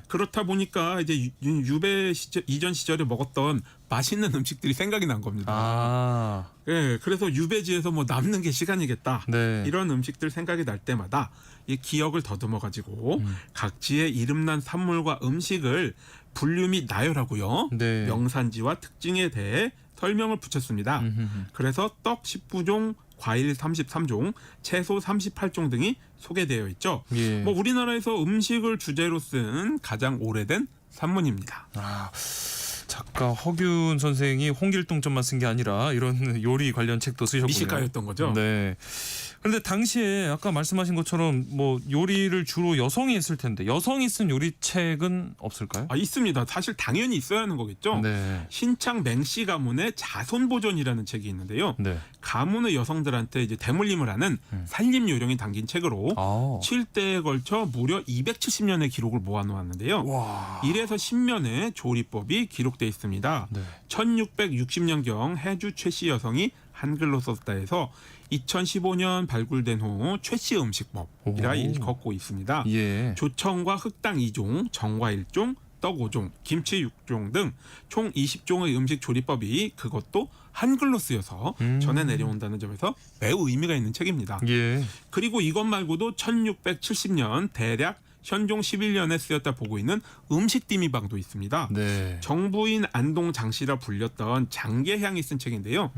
그렇다 보니까 이제 유배 시절, 이전 시절에 먹었던 맛있는 음식들이 생각이 난 겁니다. 그래서 유배지에서 뭐 남는 게 시간이겠다. 이런 음식들 생각이 날 때마다 이 기억을 더듬어 가지고 각지의 이름난 산물과 음식을 분류 및 나열하고요. 명산지와 특징에 대해 설명을 붙였습니다. 그래서 떡 19종, 과일 33종, 채소 38종 등이 소개되어 있죠. 예. 뭐 우리나라에서 음식을 주제로 쓴 가장 오래된 산문입니다. 작가 허균 선생이 홍길동전만 쓴 게 아니라 이런 요리 관련 책도 쓰셨군요. 미식가였던 거죠. 네. 그런데 당시에 아까 말씀하신 것처럼 뭐 요리를 주로 여성이 했을 텐데 여성이 쓴 요리책은 없을까요? 있습니다. 사실 당연히 있어야 하는 거겠죠. 네. 신창 맹씨 가문의 자손보존이라는 책이 있는데요. 네. 가문의 여성들한테 이제 대물림을 하는 살림 요령이 담긴 책으로 7대에 걸쳐 무려 270년의 기록을 모아놓았는데요. 1에서 10년의 조리법이 기록돼 있습니다. 네. 1660년경 해주 최씨 여성이 한글로 썼다 해서 2015년 발굴된 후 최씨 음식법이라 일컫고 있습니다. 예. 조청과 흑당 2종, 정과 1종, 떡 5종, 김치 6종 등 총 20종의 음식 조리법이 그것도 한글로 쓰여서 전해 내려온다는 점에서 매우 의미가 있는 책입니다. 예. 그리고 이것 말고도 1670년 대략 현종 11년에 쓰였다 보고 있는 음식디미방도 있습니다. 네. 정부인 안동 장씨라 불렸던 장계향이 쓴 책인데요.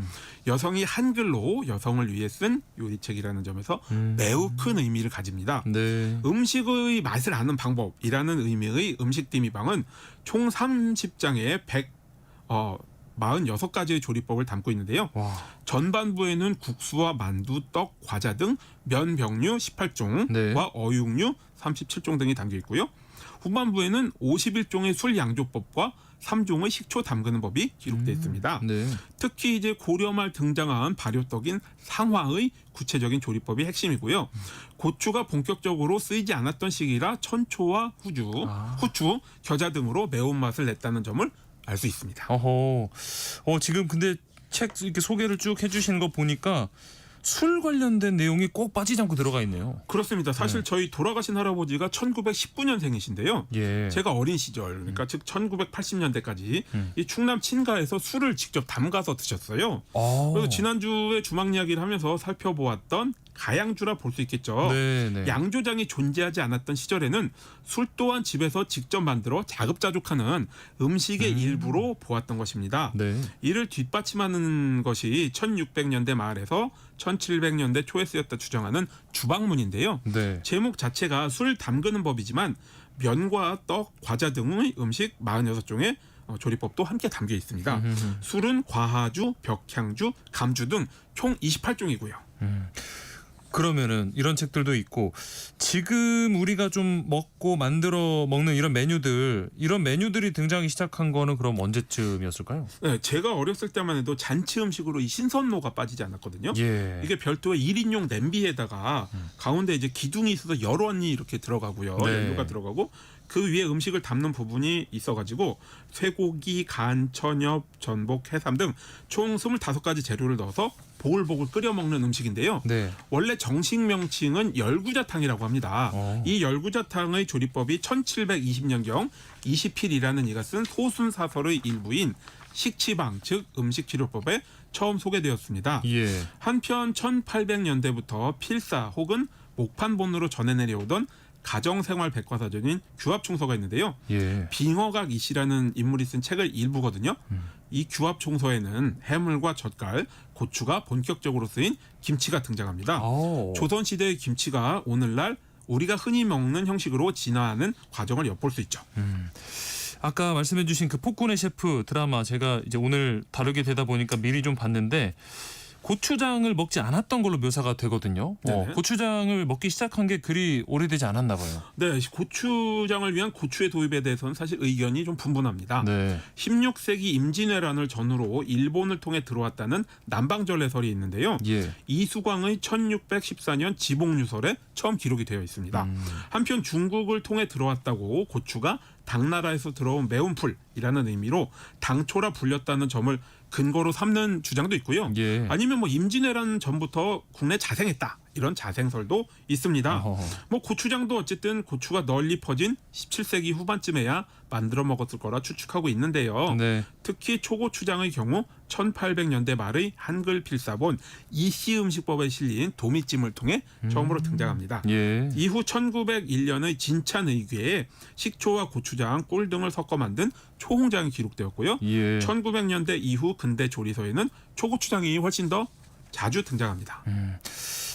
여성이 한글로 여성을 위해 쓴 요리책이라는 점에서 매우 큰 의미를 가집니다. 네. 음식의 맛을 아는 방법이라는 의미의 음식디미방은 총 30장에 46가지의 조리법을 담고 있는데요. 전반부에는 국수와 만두, 떡, 과자 등 면 병류 18종과 어육류 37종 등이 담겨 있고요. 후반부에는 51종의 술 양조법과 3종의 식초 담그는 법이 기록되어 있습니다. 네. 특히 이제 고려말 등장한 발효떡인 상화의 구체적인 조리법이 핵심이고요. 고추가 본격적으로 쓰이지 않았던 시기라 천초와 후추, 겨자 등으로 매운맛을 냈다는 점을 알 수 있습니다. 지금 근데 책 이렇게 소개를 쭉 해주시는 거 보니까 술 관련된 내용이 꼭 빠지지 않고 들어가 있네요. 그렇습니다. 사실 저희 돌아가신 할아버지가 1919년생이신데요. 예. 제가 어린 시절, 그러니까 즉 1980년대까지 이 충남 친가에서 술을 직접 담가서 드셨어요. 그래서 지난주에 주막 이야기를 하면서 살펴보았던 가양주라 볼 수 있겠죠. 네네. 양조장이 존재하지 않았던 시절에는 술 또한 집에서 직접 만들어 자급자족하는 음식의 일부로 보았던 것입니다. 네. 이를 뒷받침하는 것이 1600년대 말에서 1700년대 초에 쓰였다 추정하는 주방문인데요. 네. 제목 자체가 술 담그는 법이지만 면과 떡, 과자 등의 음식 46종의 조리법도 함께 담겨 있습니다. 술은 과하주, 벽향주, 감주 등 총 28종이고요. 그러면은 이런 책들도 있고 지금 우리가 좀 먹고 만들어 먹는 이런 메뉴들이 등장하기 시작한 거는 그럼 언제쯤이었을까요? 네, 제가 어렸을 때만 해도 잔치 음식으로 이 신선로가 빠지지 않았거든요. 예. 이게 별도의 1인용 냄비에다가 가운데 이제 기둥이 있어서 열원이 이렇게 들어가고요. 연료가 들어가고 그 위에 음식을 담는 부분이 있어가지고 쇠고기, 간, 천엽, 전복, 해삼 등 총 25가지 재료를 넣어서 보글보글 끓여 먹는 음식인데요. 네. 원래 정식 명칭은 열구자탕이라고 합니다. 이 열구자탕의 조리법이 1720년경 이시필이라는 이가 쓴 소순사설의 일부인 식치방 즉 음식치료법에 처음 소개되었습니다. 예. 한편 1800년대부터 필사 혹은 목판본으로 전해 내려오던 가정생활 백과사전인 규합총서가 있는데요. 예. 빙어각 이씨라는 인물이 쓴 책을 일부거든요. 이 규합총서에는 해물과 젓갈, 고추가 본격적으로 쓰인 김치가 등장합니다. 조선시대의 김치가 오늘날 우리가 흔히 먹는 형식으로 진화하는 과정을 엿볼 수 있죠. 아까 말씀해주신 그 폭군의 셰프 드라마 제가 이제 오늘 다루게 되다 보니까 미리 좀 봤는데 고추장을 먹지 않았던 걸로 묘사가 되거든요. 고추장을 먹기 시작한 게 그리 오래되지 않았나 봐요. 네, 고추장을 위한 고추의 도입에 대해서는 사실 의견이 좀 분분합니다. 네. 16세기 임진왜란을 전후로 일본을 통해 들어왔다는 남방전래설이 있는데요. 예. 이수광의 1614년 지복유설에 처음 기록이 되어 있습니다. 한편 중국을 통해 들어왔다고 고추가 당나라에서 들어온 매운풀이라는 의미로 당초라 불렸다는 점을 근거로 삼는 주장도 있고요. 예. 아니면 임진왜란 전부터 국내 자생했다 이런 자생설도 있습니다. 뭐 고추장도 어쨌든 고추가 널리 퍼진 17세기 후반쯤에야 만들어 먹었을 거라 추측하고 있는데요. 네. 특히 초고추장의 경우 1800년대 말의 한글 필사본 이씨 음식법에 실린 도미찜을 통해 처음으로 등장합니다. 예. 이후 1901년의 진찬의궤에 식초와 고추장, 꿀 등을 섞어 만든 초홍장이 기록되었고요. 예. 1900년대 이후 근대 조리서에는 초고추장이 훨씬 더 자주 등장합니다.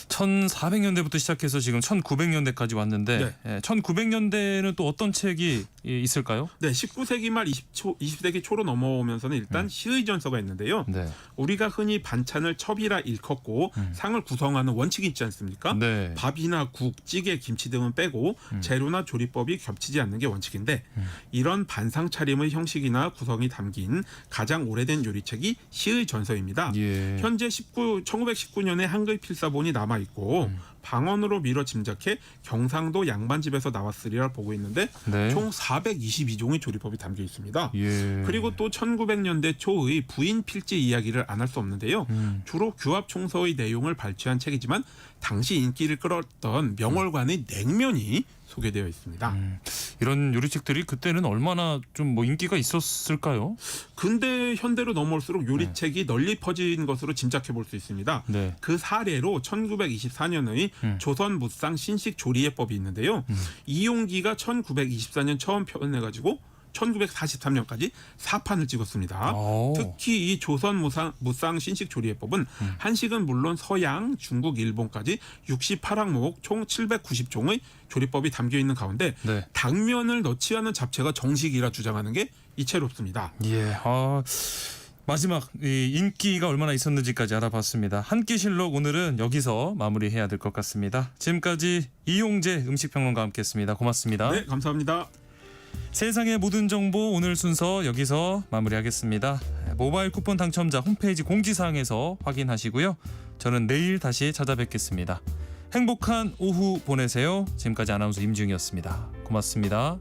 1400년대부터 시작해서 지금 1900년대까지 왔는데 네. 예, 1900년대는 또 어떤 책이 있을까요? 네, 19세기 말 20세기 초로 넘어오면서는 일단 시의 전서가 있는데요. 네. 우리가 흔히 반찬을 첩이라 일컫고 상을 구성하는 원칙이 있지 않습니까? 네. 밥이나 국, 찌개, 김치 등은 빼고 재료나 조리법이 겹치지 않는 게 원칙인데 이런 반상 차림의 형식이나 구성이 담긴 가장 오래된 요리책이 시의 전서입니다. 예. 현재 1919년에 한글 필사본이 남아 있고 방언으로 미뤄 짐작해 경상도 양반집에서 나왔으리라 보고 있는데 네. 총 422종의 조리법이 담겨 있습니다. 예. 그리고 또 1900년대 초의 부인 필지 이야기를 안 할 수 없는데요. 주로 규합 총서의 내용을 발췌한 책이지만 당시 인기를 끌었던 명월관의 냉면이 소개되어 있습니다. 이런 요리책들이 그때는 얼마나 좀 뭐 인기가 있었을까요? 근대 현대로 넘어올수록 요리책이 널리 퍼진 것으로 짐작해 볼 수 있습니다. 네. 그 사례로 1924년의 조선 무상 신식 조리예법이 있는데요. 이용기가 1924년 처음 표현해가지고 1943년까지 4판을 찍었습니다. 특히 이 조선 무상 신식 조리예법은 한식은 물론 서양, 중국, 일본까지 68항목 총 790종의 조리법이 담겨 있는 가운데 네. 당면을 넣지 않은 잡채가 정식이라 주장하는 게 이채롭습니다. 예. 마지막 이 인기가 얼마나 있었는지까지 알아봤습니다. 한 끼 실록 오늘은 여기서 마무리해야 될 것 같습니다. 지금까지 이용재 음식평론가와 함께했습니다. 고맙습니다. 네, 감사합니다. 세상의 모든 정보 오늘 순서 여기서 마무리하겠습니다. 모바일 쿠폰 당첨자 홈페이지 공지사항에서 확인하시고요. 저는 내일 다시 찾아뵙겠습니다. 행복한 오후 보내세요. 지금까지 아나운서 임지웅이었습니다. 고맙습니다.